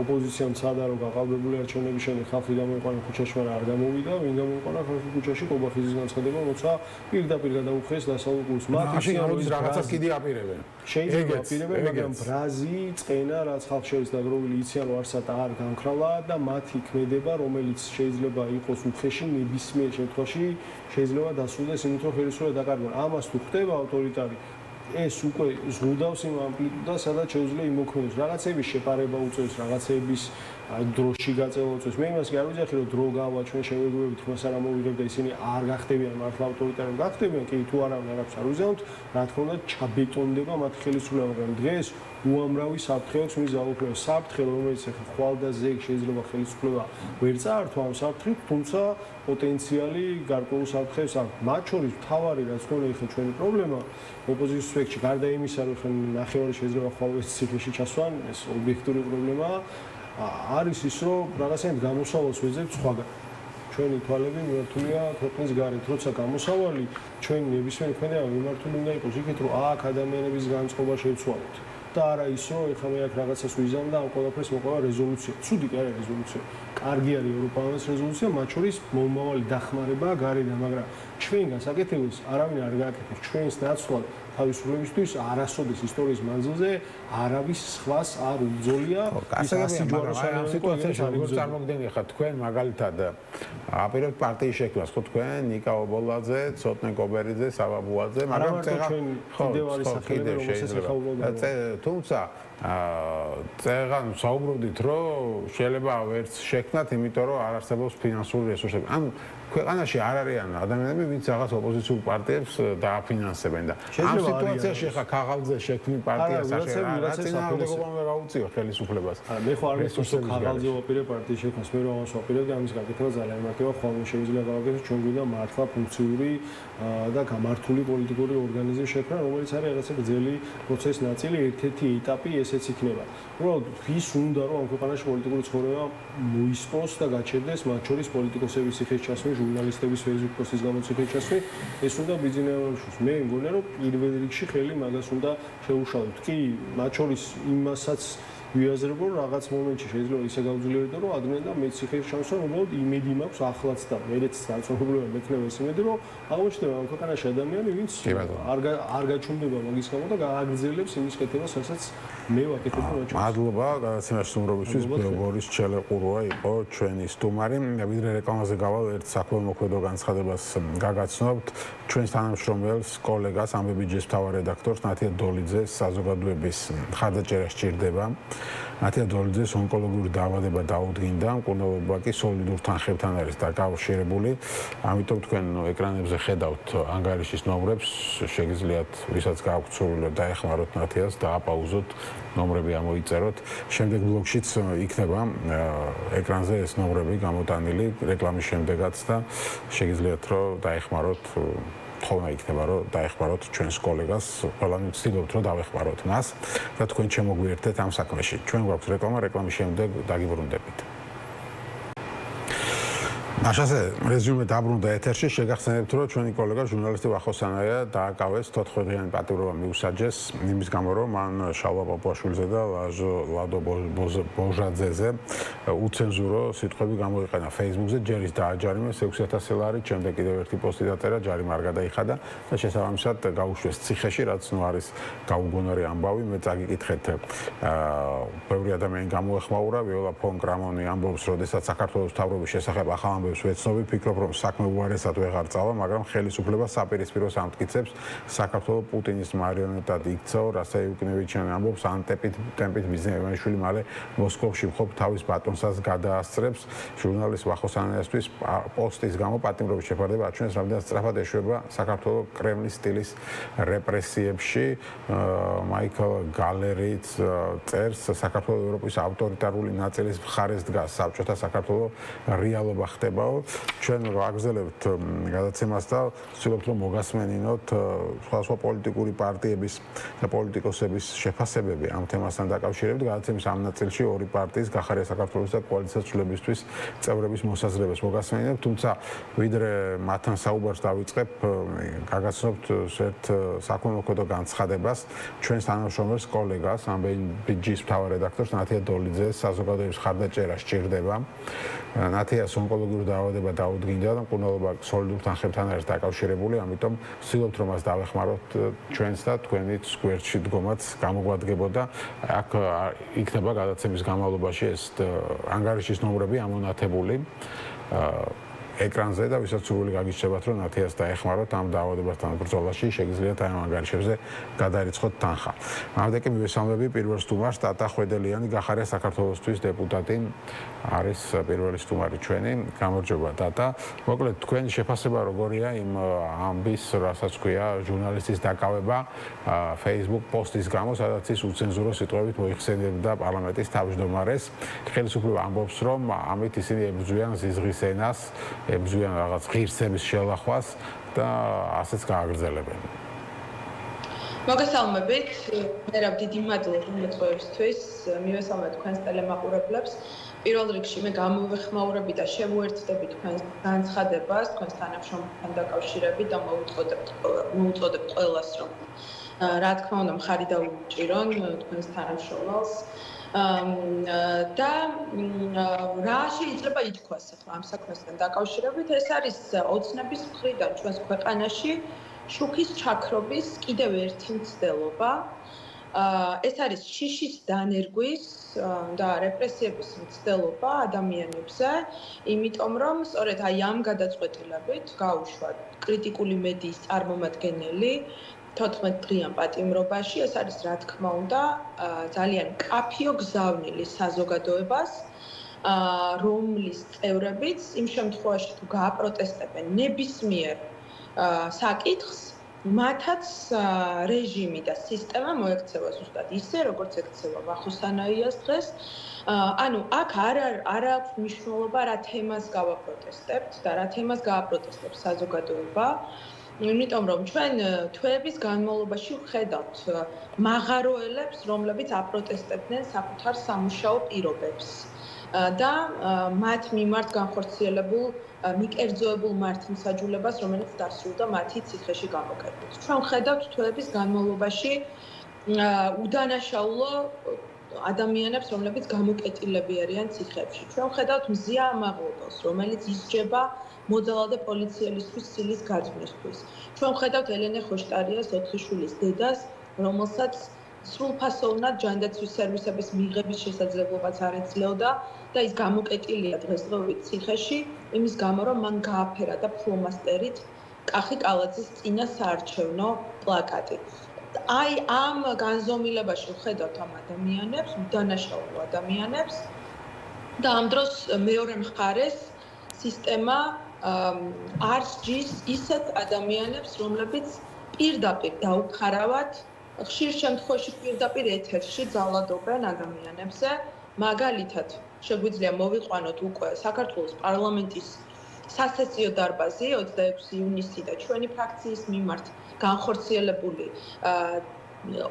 ოპოზიციამ ცადა რომ გაყალბებული არჩევნების შემდეგ ხალხი გამოიყვანა ქუჩაში, მაგრამ არ გამოვიდა, ვინ გამოიყვანა ხალხი ქუჩაში, კობახიძის განცხადება, როცა პირდაპირ გადაუხეს დასავლურ გულს. მაშინ როდის რაღაცას კიდე აპირებენ. შეიძლება აპირებენ, მაგრამ ბრაზი, წენა, რაც ხალხ შორის დაგროვილი იციან, რომ არსად არ განკრავლა და მათი ქმედება, რომელიც შეიძლება იყოს უხეში, ნებისმიერ შემთხვევაში შეიძლება დასრულდეს იმით, რომ ხელისუფლება დაკარგონ. ამას თუ ხდება ავტორიტარი ეს უკვე ზღუდავს იმ ამპლიტუდას, სადაც შეუძლია იმოქმედოს. რაღაცების შეპარება უწევს, რაღაცების დროში გაწევა უწევს. მე იმას კი არ ვიძახი, რომ დრო გავა ჩვენ შევეგუებით, ხმას არ ამოვიღებ და ისინი არ გახდებიან მართლა ავტორიტარები. გახდებიან, კი თუ არავინ არაფერს არ ვიზამთ, რა თქმა უნდა, ჩაბეტონდება მათი ხელისუფლება, მაგრამ დღეს უამრავი საფრთხე აქვს მის ძალაუფლებას. საფრთხე, რომელიც ახლა ხვალ და ზეგ შეიძლება ხელისუფლება ვერ წაართვა ამ საფრთხით, თუმცა პოტენციალი გარკვეულ საფრთხეს აქვს. მათ შორის მთავარი რაც ხონდა ახლა ჩვენი პრობლემა ოპოზიციის სპექტრში, გარდა იმისა, რომ ხან ნახევარი შეიძლება ხვალვეს ციხეში ჩასვან, ეს ობიექტური პრობლემაა, არის ის, რომ რაღაცნაირად გამოსავალს ვეძებთ სხვაგან. ჩვენი თვალები მიმართულია ქვეყნის გარეთ, როცა გამოსავალი ჩვენი ნებისმიერ ქმედება მიმართული უნდა იყოს იქით, რომ აქ ადამიანების განწყობა შევცვალოთ. და არა ის, რომ ეხლა მე აქ რაღაცას ვიზამ და ამ ყველაფერს მოყვა რეზოლუცია. ცუდი კი არის რეზოლუცია. კარგი არის ევროპარლამენტის რეზოლუცია, მათ შორის მომავალი დახმარებაა გარედან, მაგრამ ჩვენ გასაკეთებელს არავინ არ გააკეთებს. ჩვენს ნაცვლად თავისუფლებისთვის არასოდეს ისტორიის მანძილზე არავის სხვას არ უძოლია. ამ სიტუაციაში როგორ წარმოგიდგენთ ხა თქვენ მაგალითად აპირებთ პარტიის შექმნას, ხო თქვენ ნიკა ობოლაძე, ცოტნე კობერიძე, სავა ბუაძე, მაგრამ ჩვენ კიდევ არის სახელები, რომელსაც ეხაუბრებთ. თუმცა წეგან საუბრობდით, რომ შეიძლება ვერც შექმნათ, იმიტომ რომ არ არსებობს ფინანსური რესურსები. ანუ ქვეყანაში არ არიან ადამიანები, ვინც რაღაც ოპოზიციურ პარტიებს დააფინანსებენ და ამ სიტუაციაში ხა ქაღალდზე შექმნი პარტია საშეა, რაც წინააღმდეგობა უნდა გაუწიო ხელისუფლებას. მე ხო არ ვიცი, რომ ქაღალდზე ვაპირებ პარტიის შექმნას, მე რომ ამას ვაპირებ და ამის გაკეთება ძალიან მარტივია, ხოლმე შეიძლება გავაკეთოთ, ჩვენ გვინდა მართლა ფუნქციური და გამართული პოლიტიკური ორგანიზმის შექმნა, რომელიც არის რაღაცა გრძელი პროცესის ნაწილი, ერთ-ერთი ეტაპი ესეც იქნება. უბრალოდ ვის უნდა რომ ამ ქვეყანაში პოლიტიკური ცხოვრება მოისპოს და გაჩერდეს, მათ შორის პოლიტიკოსების ციხეში ჩასვლა, ჟურნალისტების Facebook პოსტის გამოცემის ჩასვლა, ეს უნდა ბიზნესმენებს. მე მგონია რომ პირველ რიგში ხელი მაგას უნდა შეუშალოთ. კი, მათ შორის იმასაც ვიაზრებ, რომ რაღაც მომენტში შეიძლება ისე გავძლიერდო, რომ ადრე და მე ციხეში ჩავსვა, უბრალოდ იმედი მაქვს ახლაც და მეც განსხვავებულად მექნება ეს იმედი, რომ აღმოჩნდება ამ ქვეყანაში ადამიანი, ვინც არ გაჩვენდება მაგის გამო და გააგრძელებს იმის კეთებას, რასაც მე ვაკეთებ მათ შორის. მადლობა გადაცემაში სტუმრობისთვის. ბორის ჩელეყუროა იყო ჩვენი სტუმარი. ვიდრე რეკლამაზე გავალ, ერთ საქველმოქმედო განცხადებას გაგაცნობთ. ჩვენს თანამშრომელს, კოლეგას, ამბებიჯის მთავარ რედაქტორს ნათია დოლიძეს საზოგადოების მხარდაჭერა სჭირდება. ნათია დოლიძეს ონკოლოგიური დაავადება დაუდგინდა, მკურნალობა კი სოლიდურ თანხებთან არის დაკავშირებული. ამიტომ თქვენ ეკრანებზე ხედავთ ანგარიშის ნომრებს, შეგიძლიათ ვისაც გააქვთ სურვილი დაეხმაროთ ნათიას, დააპაუზოთ, ნომრები ამოიწეროთ. შემდეგ ბლოგშიც იქნება ეკრანზე ეს ნომრები გამოტანილი რეკლამის შემდეგაც და შეგიძლიათ რომ დაეხმაროთ თხოვნა იქნება რომ დაეხმაროთ ჩვენს კოლეგას, ყველანი ვცდილობთ რომ დავეხმაროთ მას და თქვენ შემოგვიერთდეთ ამ საქმეში. ჩვენ გვაქვს რეკლამა, რეკლამის შემდეგ დაგიბრუნდებით. მაშასე რეზიუმე დაბრუნდა ეთერში, შეგახსენებთ რომ ჩვენი კოლეგა ჟურნალისტი ვახოსანაია დააკავეს 4 დღიანი პატიმრობა მიუსაჯეს იმის გამო რომ მან შალვა პაპუაშვილზე და ლადო ბოჟაძეზე უცენზურო სიტყვები გამოიყენა Facebook-ზე, ჯერ ის დააჯარიმეს 6000 ლარით, შემდეგ კიდევ ერთი პოსტი დაწერა, ჯარიმა არ გადაიხადა და შესაბამისად გაუშვეს ციხეში, რაც ნუ არის გაუგონარი ამბავი. მე წაგიკითხეთ ბევრი ადამიანი გამოეხმაურა, ვიოლა ფონ კრამონი ამბობს, როდესაც საქართველოს მთავრობის შესახებ ახალ ამბებს ხელისუფლების ვეცნობი, ფიქრობ, რომ საქმე უარესად ვეღარ წავა, მაგრამ ხელისუფლება საპირისპიროს ამტკიცებს საქართველოს პუტინის მარიონეტად იქცეო, რასაც იუკნევიჩიანი ამბობს, ან ტემპით ბიზნეს ევანიშვილი მალე მოსკოვში მხოლოდ თავის ბატონსაც გადაასწრებს. ჟურნალისტ ვახოსანიასთვის პოსტის გამო პატიმრობის შეფარდება აჩვენებს, რამდენად სწრაფად ეშვება საქართველოს კრემლის სტილის რეპრესიებში. მაიკლ გალერიც წერს, საქართველოს ევროპის ავტორიტარული ნაწილის მხარეს დგას საბჭოთა საქართველოს რეალობა ხდებაო. ჩვენ ვაგრძელებთ გადაცემას და ვცდილობთ რომ მოგასმენინოთ სხვადასხვა პოლიტიკური პარტიების და პოლიტიკოსების შეფასებები ამ თემასთან დაკავშირებით. გადაცემის ამ ნაწილში ორი პარტიის გახარია საქართველოს და კოალიციას ცვლილებისთვის წევრების მოსაზრებას მოგასმენინებთ, თუმცა ვიდრე მათთან საუბარს დავიწყებ, გაგაცნობთ ერთ საკონმოქმედო განცხადებას ჩვენს თანამშრომელს კოლეგას, ამბეჯის მთავარ რედაქტორს ნათია დოლიძეს საზოგადოების ხარდაჭერა სჭირდება. ნათიას ონკოლოგიური დაავადება დაუდგინდა და მკურნალობა სოლიდურ თანხებთან არის დაკავშირებული, ამიტომ ვცდილობთ რომ მას დავეხმაროთ ჩვენს და თქვენიც გვერდში დგომაც გამოგვადგებოდა. აქ იქნება გადაცემის განმავლობაში ეს ანგარიშის ნომრები ამონათებული ეკრანზე და ვისაც სურვილი გაგიჩნდებათ რომ ნათიას დაეხმაროთ ამ დაავადებასთან ბრძოლაში, შეგიძლიათ აი ამ ანგარიშებზე გადაერიცხოთ თანხა. ამიტომ მივესალმები პირველ სტუმარს ტატა ხვედელიანი, გახარია საქართველოსთვის დეპუტატი, არის პირველი სტუმარი ჩვენი. გამარჯობა ტატა. მოკლედ თქვენი შეფასება როგორია იმ ამბის, რასაც ქვია ჟურნალისტის დაკავება Facebook პოსტის გამო, სადაც ის უცენზურო სიტყვებით მოიხსენებდა პარლამენტის თავმჯდომარეს. ხელისუფლება ამბობს, რომ ამით ისინი ებრძვიან ზიზღის ენას, ებრძვიან რაღაც ღირსების შელახვას და ასეც გააგრძელებენ. მოგესალმებით, მერაბ დიდი მადლობა მოწვევისთვის, მივესალმებ თქვენს ტელემაყურებლებს. პირველ რიგში მე გამოვეხმაურები და შევუერთდები თქვენს განცხადებას, თქვენს თანამშრომლებთან დაკავშირებით და მოუწოდებთ ყველას, რომ რა თქმა უნდა მხარი დაუჭირონ თქვენს თანამშრომელს. და რა შეიძლება ითქვას ახლა ამ საქმესთან დაკავშირებით, ეს არის ოცნების მხრიდან ჩვენს ქვეყანაში შუქის ჩაქრობის კიდევ ერთი მცდელობა. ეს არის შიშის დანერგვის და რეპრესიების მცდელობა ადამიანებზე, იმიტომ რომ სწორედ აი ამ გადაწყვეტილებით გაუშვა კრიტიკული მედიის წარმომადგენელი 14 დღიან პატიმრობაში. ეს არის რა თქმა უნდა ძალიან მკაფიო გზავნილი საზოგადოებას, რომლის წევრებიც იმ შემთხვევაში თუ გააპროტესტებენ ნებისმიერ საკითხს, მათაც რეჟიმი და სისტემა მოექცევა ზუსტად ისე, როგორც ექცევა ვახოსანაიას დღეს. ანუ აქ არ აქვს მნიშვნელობა რა თემას გავაპროტესტებთ და რა თემას გააპროტესტებს საზოგადოება. იმიტომ რომ ჩვენ თვეების განმავლობაში ვხედავთ მაღაროელებს, რომლებიც აპროტესტებდნენ საკუთარ სამუშაო პირობებს და მათ მიმართ განხორციელებულ მიკერძოებულ მართლმსაჯულებას, რომელიც დასრულდა მათი ციხეში გამოკეტით. ჩვენ ვხედავთ თვეების განმავლობაში უდანაშაულო ადამიანებს, რომლებიც გამოკეტილები არიან ციხეებში. ჩვენ ვხედავთ მზია ამაღლობას, რომელიც ისჯება მოძალადე პოლიციელისთვის სილის გაწმისთვის. ჩვენ ვხედავთ ელენე ხოშტარიას 4 შვილის დედას, რომელსაც სრულფასოვნად ჯანდაცვის სერვისების მიღების შესაძლებლობაც არ ეძლეოდა და ის გამოკეტილია დღესდღეობით ციხეში, იმის გამო რომ მან გააფერა და ფლომასტერით კახი კალაძის წინა საარჩევნო პლაკატი. აი ამ განზომილებაში ვხედავთ ამ ადამიანებს, უდანაშაულო ადამიანებს და ამ დროს მეორე მხარეს სისტემა არ სჯის ისეთ ადამიანებს, რომლებიც პირდაპირ დაუხარავად, ხშირ შემთხვევაში პირდაპირ ეთერში ძალადობენ ადამიანებზე. მაგალითად, შეგვიძლია მოვიყვანოთ უკვე საქართველოს პარლამენტის სასესიო დარბაზი 26 ივნისი და ჩვენი ფრაქციის მიმართ განხორციელებული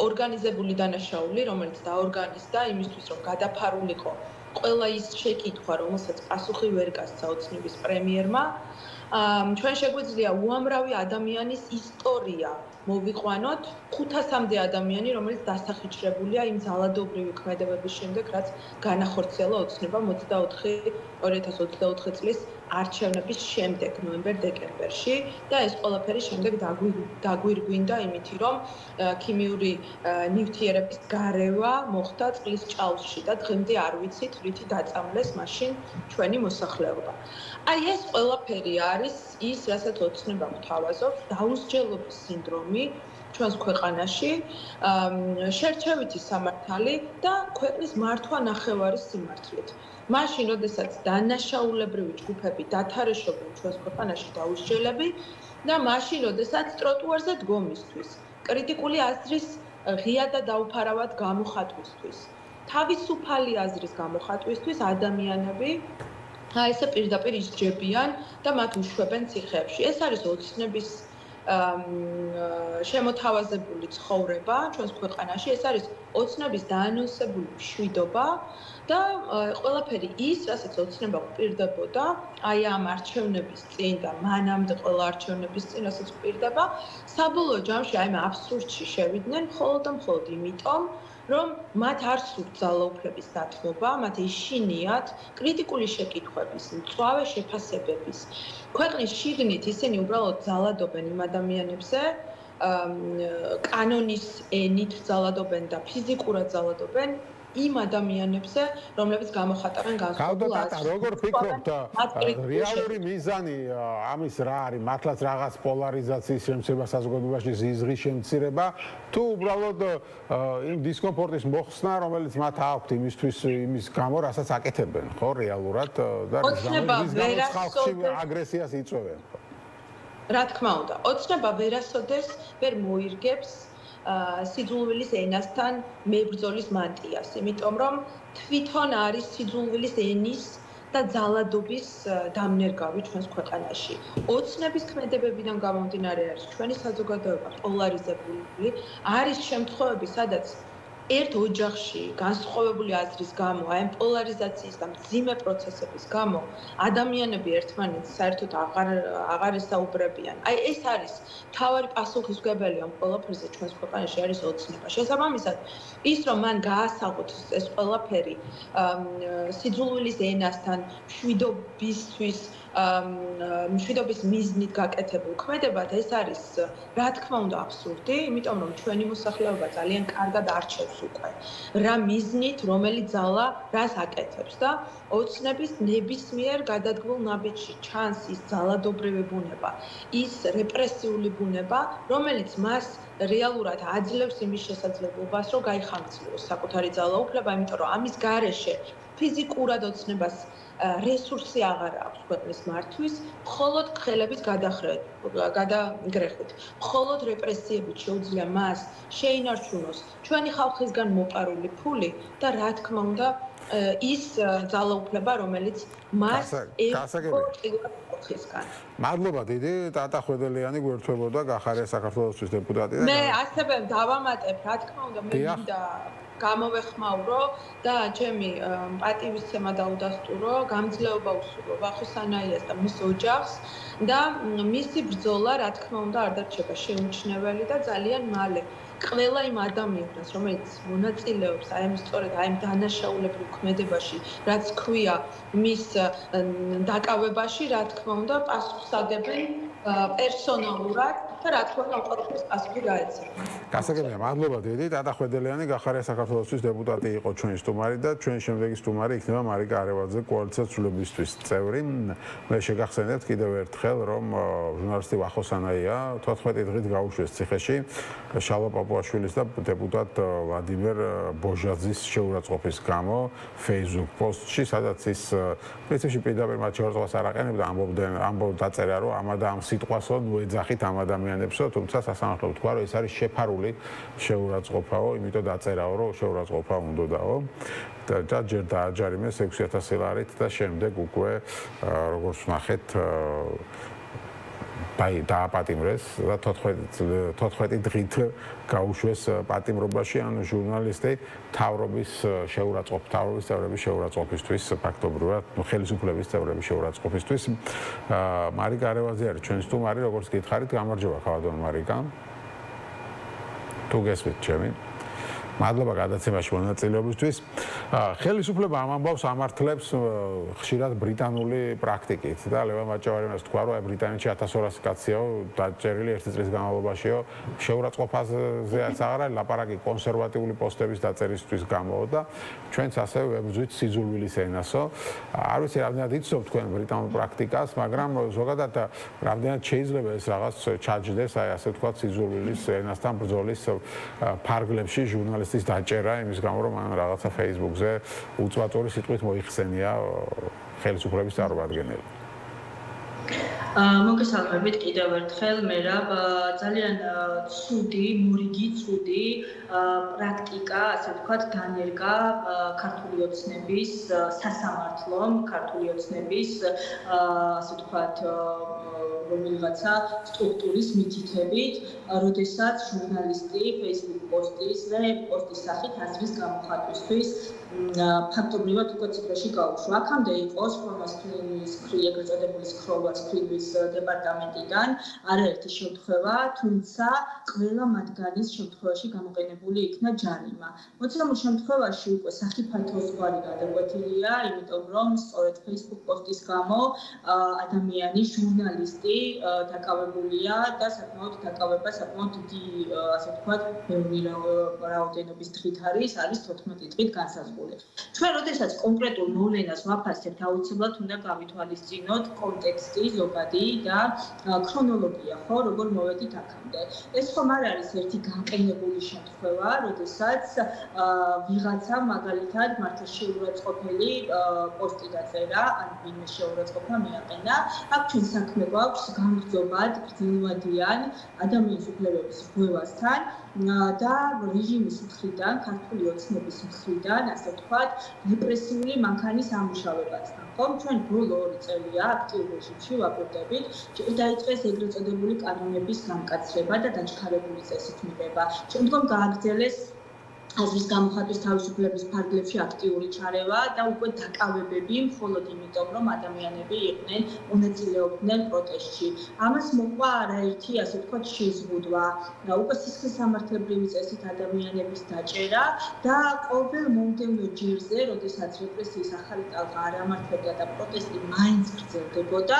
ორგანიზებული დანაშაული, რომელიც დაორგანიზდა იმისთვის, რომ გადაფარულიყო ყველა ის შეკითხვა, რომელსაც პასუხი ვერ გასცა ოცნების პრემიერმა. ჩვენ შეგვიძლია უამრავი ადამიანის ისტორია მოვიყვანოთ, 500-მდე ადამიანი, რომელიც დასახიჩრებულია იმ ძალადობრივი ქმედებების შემდეგ, რაც განახორციელა ოცნება 2024 წლის არჩევნების შემდეგ, ნოემბერ-დეკემბერში და ეს ყველაფერი შემდეგ დაგვირგვინდა იმითი, რომ ქიმიური ნივთიერების გარევა მოხდა წყლის ჭაუსში და დღემდე არ ვიცით, რითი დაწამლეს მაშინ ჩვენი მოსახლეობა. აი ეს ყველაფერი არის ის, რასაც ოცნება გვთავაზობს, დაუსჯელობის სინდრომი ჩვენს ქვეყანაში, შერჩევითი სამართალი და ქვეყნის მართვა ნახევარის სიმართლით. მაშინ, როდესაც დანაშაულებრივი ჯგუფები დათარეშობენ ჩვენს ქვეყანაში დაუსჯელები და მაშინ, როდესაც ტროტუარზე დგომისთვის, კრიტიკული აზრის ღია და დაუფარავად გამოხატვისთვის, თავისუფალი აზრის გამოხატვისთვის ადამიანები ესე პირდაპირ ისჯებიან და მათ უშვებენ ციხეებში. ეს არის ოცნების შემოთავაზებული ცხოვრება ჩვენს ქვეყანაში, ეს არის ოცნების დაანონსებული მშვიდობა და ყველაფერი ის, რასაც ოცნება გვპირდებოდა, აი ამ არჩევნების წინ და მანამდე ყველა არჩევნების წინ, რასაც გვპირდება, საბოლოო ჯამში აი ამ აბსურდში შევიდნენ მხოლოდ და მხოლოდ იმიტომ, რომ მათ არ სურთ ძალაუფლების დათმობა, მათ ეშინიათ კრიტიკული შეკითხვების, მწვავე შეფასებების. ქვეყნის შიგნით ისინი უბრალოდ ძალადობენ იმ ადამიანებზე, კანონის ენით ძალადობენ და ფიზიკურად ძალადობენ იმ ადამიანებზე, რომლებიც გამოხატავენ განსხვავებულ აზრს. როგორ ფიქრობთ, რეალური მიზანი ამის რა არის? მართლაც რაღაც პოლარიზაციის შემცირება საზოგადოებაში, ზიზღის შემცირება, თუ უბრალოდ იმ დისკომფორტის მოხსნა, რომელიც მათ აქვთ იმის გამო, რასაც აკეთებენ, ხო, რეალურად და რის ხალხში აგრესიას იწვევენ. რა თქმა უნდა, ოცნება ვერასოდეს ვერ მოირგებს სიძულვილის ენასთან მებრძოლის მანტიას, იმიტომ რომ თვითონ არის სიძულვილის ენის და ძალადობის დამნერგავი ჩვენს ქვეყანაში. ოცნების ქმედებებიდან გამომდინარე არის ჩვენი საზოგადოება პოლარიზებული, არის შემთხვევები, სადაც ერთ ოჯახში განსხვავებული აზრის გამო, აი ამ პოლარიზაციის და მძიმე პროცესების გამო ადამიანები ერთმანეთს საერთოდ აღარ ესაუბრებიან. აი ეს არის მთავარი პასუხისმგებელი ამ ყველაფერზე ჩვენს ქვეყანაში არის ოცნება. შესაბამისად, ის რომ მან გაასაღოთ ეს ყველაფერი სიძულვილის ენასთან, მშვიდობის მიზნით გაკეთებულ ქმედებად, ეს არის რა თქმა უნდა აბსურდი, იმიტომ რომ ჩვენი მოსახლეობა ძალიან კარგად არჩევს უკვე რა მიზნით, რომელი ძალა რას აკეთებს და ოცნების ნებისმიერ გადადგმულ ნაბიჯში ჩანს ის ძალადობრივი ბუნება, ის რეპრესიული ბუნება, რომელიც მას რეალურად აძლევს იმის შესაძლებლობას, რომ გაიხანგრძლივოს საკუთარი ძალაუფლება, იმიტომ რომ ამის გარეშე ფიზიკურად ოცნებას რესურსი აღარ აქვს ქვეყნის მართვის, მხოლოდ ხელების გადაგრეხვით, მხოლოდ რეპრესიებით შეუძლია მას შეინარჩუნოს ჩვენი ხალხისგან მოპარული ფული და რა თქმა უნდა ის ძალაუფლება, რომელიც მას ერთხელ მადლობა დიდი, ტატა ხვედელიანი გვერდთვებოდა, გახარია საქართველოსთვის დეპუტატი. მე ასევე დავამატებ, რა თქმა უნდა, მე მინდა გამოვეხმაურო და ჩემი პატივისცემა დაუდასტურო, გამძლეობა ვუსურვო ვახოსანაიას და მის ოჯახს და მისი ბრძოლა, რა თქმა უნდა, არ დარჩება შეუმჩნეველი და ძალიან მალე ყველა იმ ადამიანს, რომელიც მონაწილეობს აი ამ სწორედ აი ამ დანაშაულებრივ ქმედებაში, რაც ქვია მის დაკავებაში, რა თქმა უნდა, პასუხს აგებენ პერსონალურად და რა თქმა უნდა, ყველაფერს პასუხი გაეცემა. გასაგებია, მადლობა დიდი, ტატა ხვედელიანი, გახარია საქართველოსთვის დეპუტატი იყო ჩვენი სტუმარი და ჩვენი შემდეგი სტუმარი იქნება მარიკა არევაძე, კოალიცია ცვლილებისთვის წევრი. მე შეგახსენებთ კიდევ ერთხელ, რომ ჟურნალისტი ვახოსანაია 14 დღით გაუშვეს ციხეში შალვა პაპუაშვილის და დეპუტატ ვლადიმერ ბოჟაძის შეურაცხყოფის გამო Facebook პოსტში, სადაც ის პრინციპში პირდაპირ მათ შეურაცხყოფას არ აყენებდა, ამბობდა დაწერა, რომ ამა და ამ სიტყვასო ეძახით ამ ადამიანებსო, თუმცა სასამართლო თქვა, რომ ეს არის შეფარული შეურაცხყოფაო, იმიტომ დაწერაო, რომ შეურაცხყოფა უნდოდაო. და ჯერ დააჯარიმეს 6000 ლარით და შემდეგ უკვე როგორც ვნახეთ დააპატიმრეს და 14 დღით გაუშვეს პატიმრობაში, ანუ ჟურნალისტი თავრობის წევრების შეურაცხყოფისთვის, ფაქტობრივად ხელისუფლების წევრების შეურაცხყოფისთვის. მარიკა არევაძე არის ჩვენი სტუმარი, როგორც გითხარით, გამარჯობა ხავადონ მარიკა. თუ გესმით ჩემი. მადლობა გადაცემაში მონაწილეობისთვის. ხელისუფლება ამ ამბავს ამართლებს ხშირად ბრიტანული პრაქტიკით და ლევან მაჭავარიანს თქვა, რომ ბრიტანეთში 1200 კაციაო დაჭერილი ერთი წლის განმავლობაშიო შეურაცხყოფაზეაც აღარ არის ლაპარაკი კონსერვატიული პოსტების დაწერისთვის გამო და ჩვენც ასევე ვებრძვით სიძულვილის ენასო. არ ვიცი რამდენად იცნობთ თქვენ ბრიტანულ პრაქტიკას, მაგრამ ზოგადად რამდენად შეიძლება ეს რაღაც ჩაჯდეს, აი ასე ვთქვათ, სიძულვილის ენასთან ბრძოლის ფარგლებში ჟურნალისტის დაჭერა იმის გამო, რომ მან რაღაცა Facebook-ზე უწვავწორი სიტყვით მოიხსენია ხელისუფლების წარმომადგენელი. მოგესალმებით კიდევ ერთხელ, მერაბ, ძალიან ცუდი, მორიგი ცუდი პრაქტიკა, ასე ვთქვათ, განერგა ქართული ოცნების სასამართლომ, ქართული ოცნების, ასე ვთქვათ, რომელიღაცა სტრუქტურის მითითებით, როდესაც ჟურნალისტი Facebook პოსტის სახით აზრის გამოხატვისთვის ფაქტობრივად უკვე ციფრში გაუშვა. აქამდე იყო სქროლმასკრინის ეგრეთ წოდებული სქროლმასკრინის დეპარტამენტიდან არაერთი შემთხვევა, თუმცა ყველა მათგანის შემთხვევაში გამოყენებული იქნა ჯარიმა. მოცემულ შემთხვევაში უკვე სახიფათო ზღვარი გადაკვეთილია, იმიტომ რომ სწორედ Facebook პოსტის გამო ადამიანი, ჟურნალისტი დაკავებულია და საკმაოდ დაკავება საკმაოდ დიდი, ასე ვთქვათ, ბევრი რაოდენობის დღით არის 14 დღით განსაზღვრული. ჩვენ როდესაც კონკრეტულ მოვლენას ვაფასებთ, აუცილებლად უნდა გავითვალისწინოთ კონტექსტი, ზოგადი და ქრონოლოგია, ხო, როგორ მოვედით აქამდე. ეს ხომ არ არის ერთი განყენებული შემთხვევა, როდესაც ვიღაცა მაგალითად მართლა შეურაცხყოფელი პოსტი დაწერა, ან ვინმე შეურაცხყოფა მიაყენა, აქ ჩვენ საქმე გვაქვს გამგრძობად, გრძელვადიან ადამიანის უფლებების რღვევასთან და რეჟიმის მხრიდან, ქართული ოცნების მხრიდან, ასე ვთქვათ, რეპრესიული მანქანის ამუშავებასთან. ხომ ჩვენ ბოლო 2 წელია აქტიურ რეჟიმში ვაკვირდებით, დაიწყეს ეგრეთ წოდებული კანონების გამკაცრება და დაჩქარებული წესით მიღება. შემდგომ გააგრძელეს აზრის გამოხატვის თავისუფლების ფარგლებში აქტიური ჩარევა და უკვე დაკავებები მხოლოდ იმიტომ, რომ ადამიანები იყვნენ, მონაწილეობდნენ პროტესტში. ამას მოყვა არაერთი, ასე ვთქვათ, შეზღუდვა და უკვე სისხლისამართლებრივი წესით ადამიანების დაჭერა და ყოველ მომდევნო ჯერზე, როდესაც რეპრესიის ახალი ტალღა არ ამართლებდა და პროტესტი მაინც გრძელდებოდა,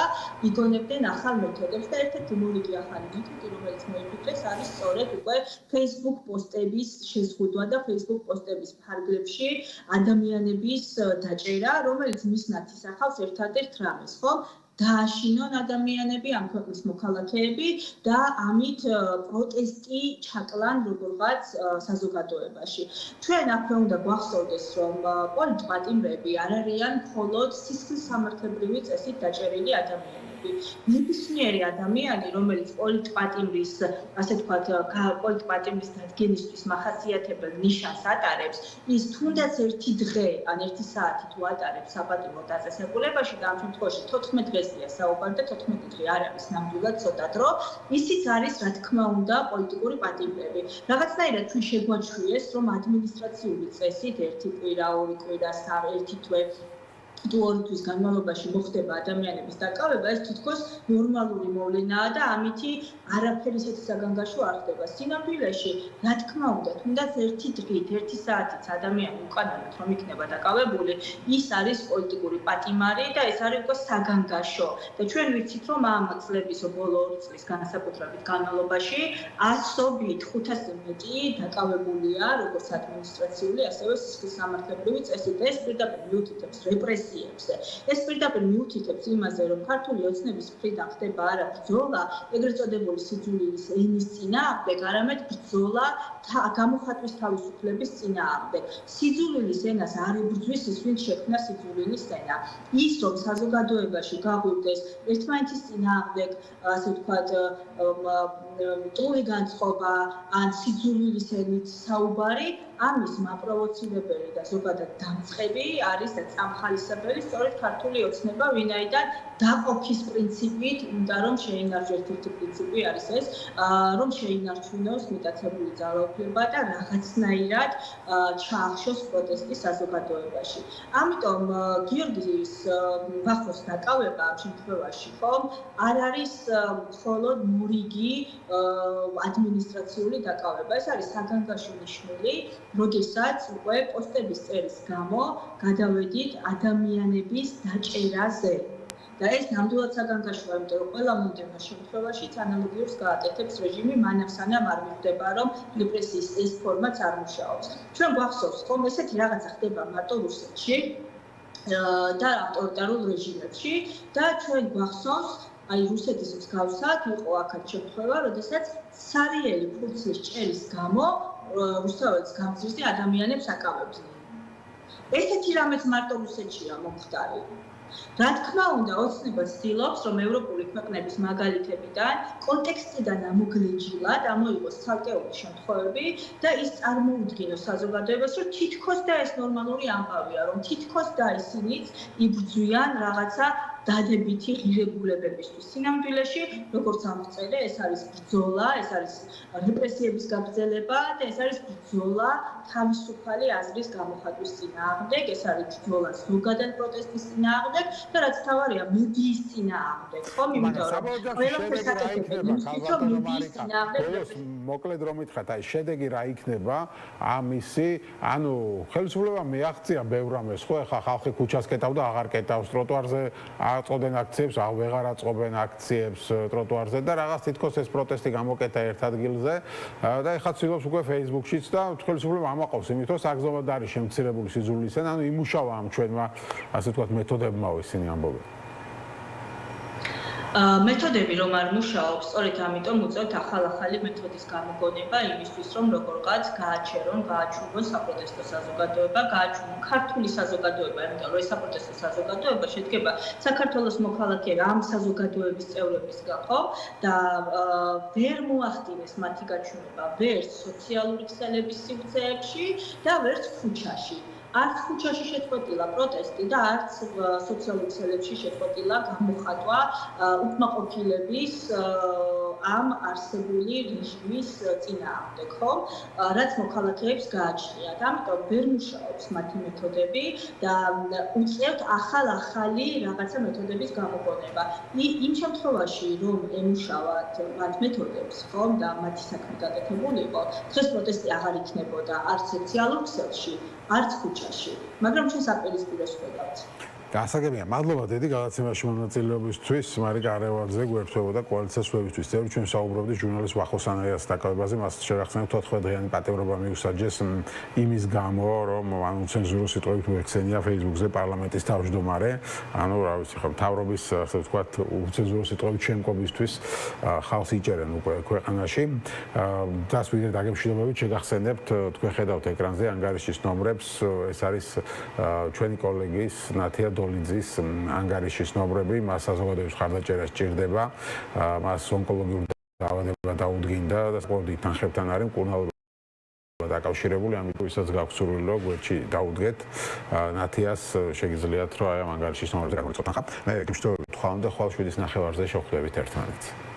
იგონებდნენ ახალ მეთოდებს და ერთ-ერთი მორიგი ახალი მეთოდი, რომელიც მოიფიქრეს, არის სწორედ უკვე Facebook პოსტების შეზღუდვა და Facebook პოსტების ფარგლებში ადამიანების დაჭერა, რომელიც მისნაც ისახავს ერთადერთ რამეს, ხო? დააშინონ ადამიანები, ამ ქვეყნის მოქალაქეები და ამით პროტესტი ჩაკლან როგორღაც საზოგადოებაში. ჩვენ აქვე უნდა გვახსოვდეს, რომ პოლიტპატიმრები არ არიან მხოლოდ სისხლისამართლებრივი წესით დაჭერილი ადამიანები. ნებისმიერი ადამიანი, რომელიც პოლიტპატიმრის, ასე ვთქვათ, პოლიტპატიმრის დადგენისთვის მახასიათებელ ნიშანს ატარებს, ის თუნდაც ერთი დღე ან ერთი საათი თუ ატარებს საპატიმრო დაწესებულებაში და ამ შემთხვევაში 14 დღესია საუბარი და 14 დღე არ არის ნამდვილად ცოტა დრო, ისიც არის, რა თქმა უნდა, პოლიტიკური პატიმრები. რაღაცნაირად ჩვენ შეგვაჩვიეს, რომ ადმინისტრაციული წესით ერთი კვირა, 2 კვირა, 1 თვე თუ 2 თვის განმავლობაში მოხდება ადამიანების დაკავება, ეს თითქოს ნორმალური მოვლენაა და ამითი არაფერი ისეთი საგანგაშო არ ხდება. სინამდვილეში, რა თქმა უნდა, თუნდაც ერთი დღით, ერთი საათით ადამიანი უკანონოდ რომ იქნება დაკავებული, ის არის პოლიტიკური პატიმარი და ეს არის უკვე საგანგაშო. და ჩვენ ვიცით, რომ ამ წლების ბოლო 2 წლის განსაკუთრებით განმავლობაში 100-ობით 500-ზე მეტი დაკავებულია როგორც ადმინისტრაციული, ასევე სისხლისამართლებრივი წესით. ეს პირდაპირ მიუთითებს რეპრესიებს. ეს პირდაპირ მიუთითებს იმაზე, რომ ქართული ოცნების მხრიდან ხდება არა ბრძოლა ეგრეთ წოდებული სიძულვილის ენის წინააღმდეგ, არამედ ბრძოლა გამოხატვის თავისუფლების წინააღმდეგ. სიძულვილის ენას არ ებრძვის ის, ვინც შექმნა სიძულვილის ენა. ის, რომ საზოგადოებაში გაღვივდეს ერთმანეთის წინააღმდეგ, ასე ვთქვათ, ტური განწყობა ან სიძულვილის ენით საუბარი, ამის მაპროვოცირებელი და ზოგადად დამწყები არის და წამხალისებელია შესაძლებელი სწორედ ქართული ოცნება, ვინაიდან დაყოფის პრინციპით უნდა რომ შეინარჩუნოს ერთი პრინციპი არის ეს, რომ შეინარჩუნოს მიტაცებული ძალაუფლება და რაღაცნაირად ჩაახშოს პროტესტი საზოგადოებაში. ამიტომ გიორგის ბახოს დაკავება ამ შემთხვევაში ხომ არ არის მხოლოდ მორიგი ადმინისტრაციული დაკავება. ეს არის საგანგაშონიშნული, როდესაც უკვე პოსტების წერის გამო გადავედით ადამიანების დაჭერაზე. და ეს ნამდვილად საგანგაშოა, იმიტომ რომ ყველა მომდევნო შემთხვევაშიც ანალოგიურს გააკეთებს რეჟიმი, მანამ არ მიხვდება, რომ რეპრესიის ეს ფორმაც არ მუშაობს. ჩვენ გვახსოვს, ხომ ესეთი რაღაცა ხდება მარტო რუსეთში და ავტორიტარულ რეჟიმებში და ჩვენ გვახსოვს, აი რუსეთის მსგავსად იყო აქაც შემთხვევა, როდესაც სარიელი ფურცლის ჭერის გამო რუსთაველს გამზირზე ადამიანებს აკავებდნენ. ესეთი რამეც მარტო რუსეთშია მომხდარი. რა თქმა უნდა, ოცნება ცდილობს, რომ ევროპული ქვეყნების მაგალითებიდან კონტექსტიდან ამოგლეჯილად ამოიღოს ცალკეული შემთხვევები და ის წარმოუდგინოს საზოგადოებას, რომ თითქოს და ეს ნორმალური ამბავია, რომ თითქოს და ისინიც იბრძვიან რაღაცა დადებითი ღირებულებებისთვის. სინამდვილეში, როგორც ამოწერე, ეს არის ბრძოლა, ეს არის რეპრესიების გაგრძელება და ეს არის ბრძოლა თავისუფალი აზრის გამოხატვის წინააღმდეგ, ეს არის ბრძოლა ზოგადად პროტესტის წინააღმდეგ და რაც თავარია, მედიის წინააღმდეგ. ხომ, იმიტომ რომ ყველაფერს აკეთებენ იმისთვის, რომ მედიის წინააღმდეგ მოკლედ რომ მითხრათ, აი შედეგი რა იქნება ამისი, ანუ ხელისუფლება მიაღწია ბევრ რამეს, ხო, ეხლა ხალხი ქუჩას კეტავდა, აღარ კეტავს ტროტუარზე, აწყობენ აქციებს, ვეღარ აწყობენ აქციებს ტროტუარზე და რაღაც თითქოს ეს პროტესტი გამოკეთა ერთ ადგილზე და ეხლა ცდილობს უკვე Facebook-შიც და ხელისუფლება ამაყობს იმით, რომ საგზავნოდ არის შემცირებული სიძულვისკენ, ანუ იმუშავა ამ ჩვენმა, ასე ვთქვათ, მეთოდებმაო ისინი ამბობენ. მეთოდები რომ არ მუშაობს, სწორედ ამიტომ უწევთ ახალ-ახალი მეთოდის გამოგონება იმისთვის, რომ როგორღაც გააჩერონ, გააჩუმოს საპროტესტო საზოგადოება, გააჩუმონ ქართული საზოგადოება, იმიტომ რომ ეს საპროტესტო საზოგადოება შედგება საქართველოს მოქალაქეების ამ საზოგადოების წევრებისგან, ხო? და ვერ მოახდინეს მათი გაჩუმება ვერც სოციალური ქსელების სივრცეებში და ვერც ქუჩაში. არც ქუჩაში შეწყვეტილა პროტესტი და არც სოციალურ ქსელებში შეწყვეტილა გამოხატვა უკმაყოფილების ამ არსებული რეჟიმის წინააღმდეგ, ხო? რაც მოქალაქეებს გააჩნიათ. ამიტომ ვერ მუშაობს მათი მეთოდები და უწევთ ახალ-ახალი რაღაცა მეთოდების გამოგონება. იმ შემთხვევაში, რომ ემუშავათ მათ მეთოდებს, ხო, და მათი საქმე გაკეთებული იყო, დღეს პროტესტი აღარ იქნებოდა არც სოციალურ ქსელში, არც ქუჩაში, მაგრამ ჩვენ საპირისპიროს ხედავთ. გასაგებია, მადლობა დიდი გადაცემაში მონაწილეობისთვის. მარიკა არევაძე გვერდთვებოდა კოალიციას ვებისთვის წევრი, ჩვენ საუბრობდით ჟურნალისტ ვახოს ანაიას დაკავებაზე, მას შეგახსენებთ 4 დღიანი პატიმრობა მიუსაჯეს იმის გამო, რომ ანუ ცენზურულ სიტყვებით მოექცენია Facebook-ზე პარლამენტის თავმჯდომარე, ანუ რა ვიცი, ხო, მთავრობის, ასე ვთქვათ, უცენზურო სიტყვებით შემკობისთვის ხალხს იჭერენ უკვე ქვეყანაში. დას ვიდრე დაგემშვიდობებით შეგახსენებთ, თქვენ ხედავთ ეკრანზე ანგარიშის ნომრებს, ეს არის ჩვენი კოლეგის ნათია დოლიძის ანგარიშის ნომრები, მას საზოგადოების ხარდაჭერა სჭირდება, მას ონკოლოგიური დაავადება დაუდგინდა და სპორტით თანხებთან არის მკურნალობა დაკავშირებული, ამიტომ ისაც გაქვთ სურვილი, რომ გვერდში დაუდგეთ ნათიას, შეგიძლიათ რომ აი ამ ანგარიშის ნომრებზე გაგვიწყოთ თანხა. მე გიმშვიდობებით, ხვალ 7:30-ზე შევხვდებით ერთმანეთს.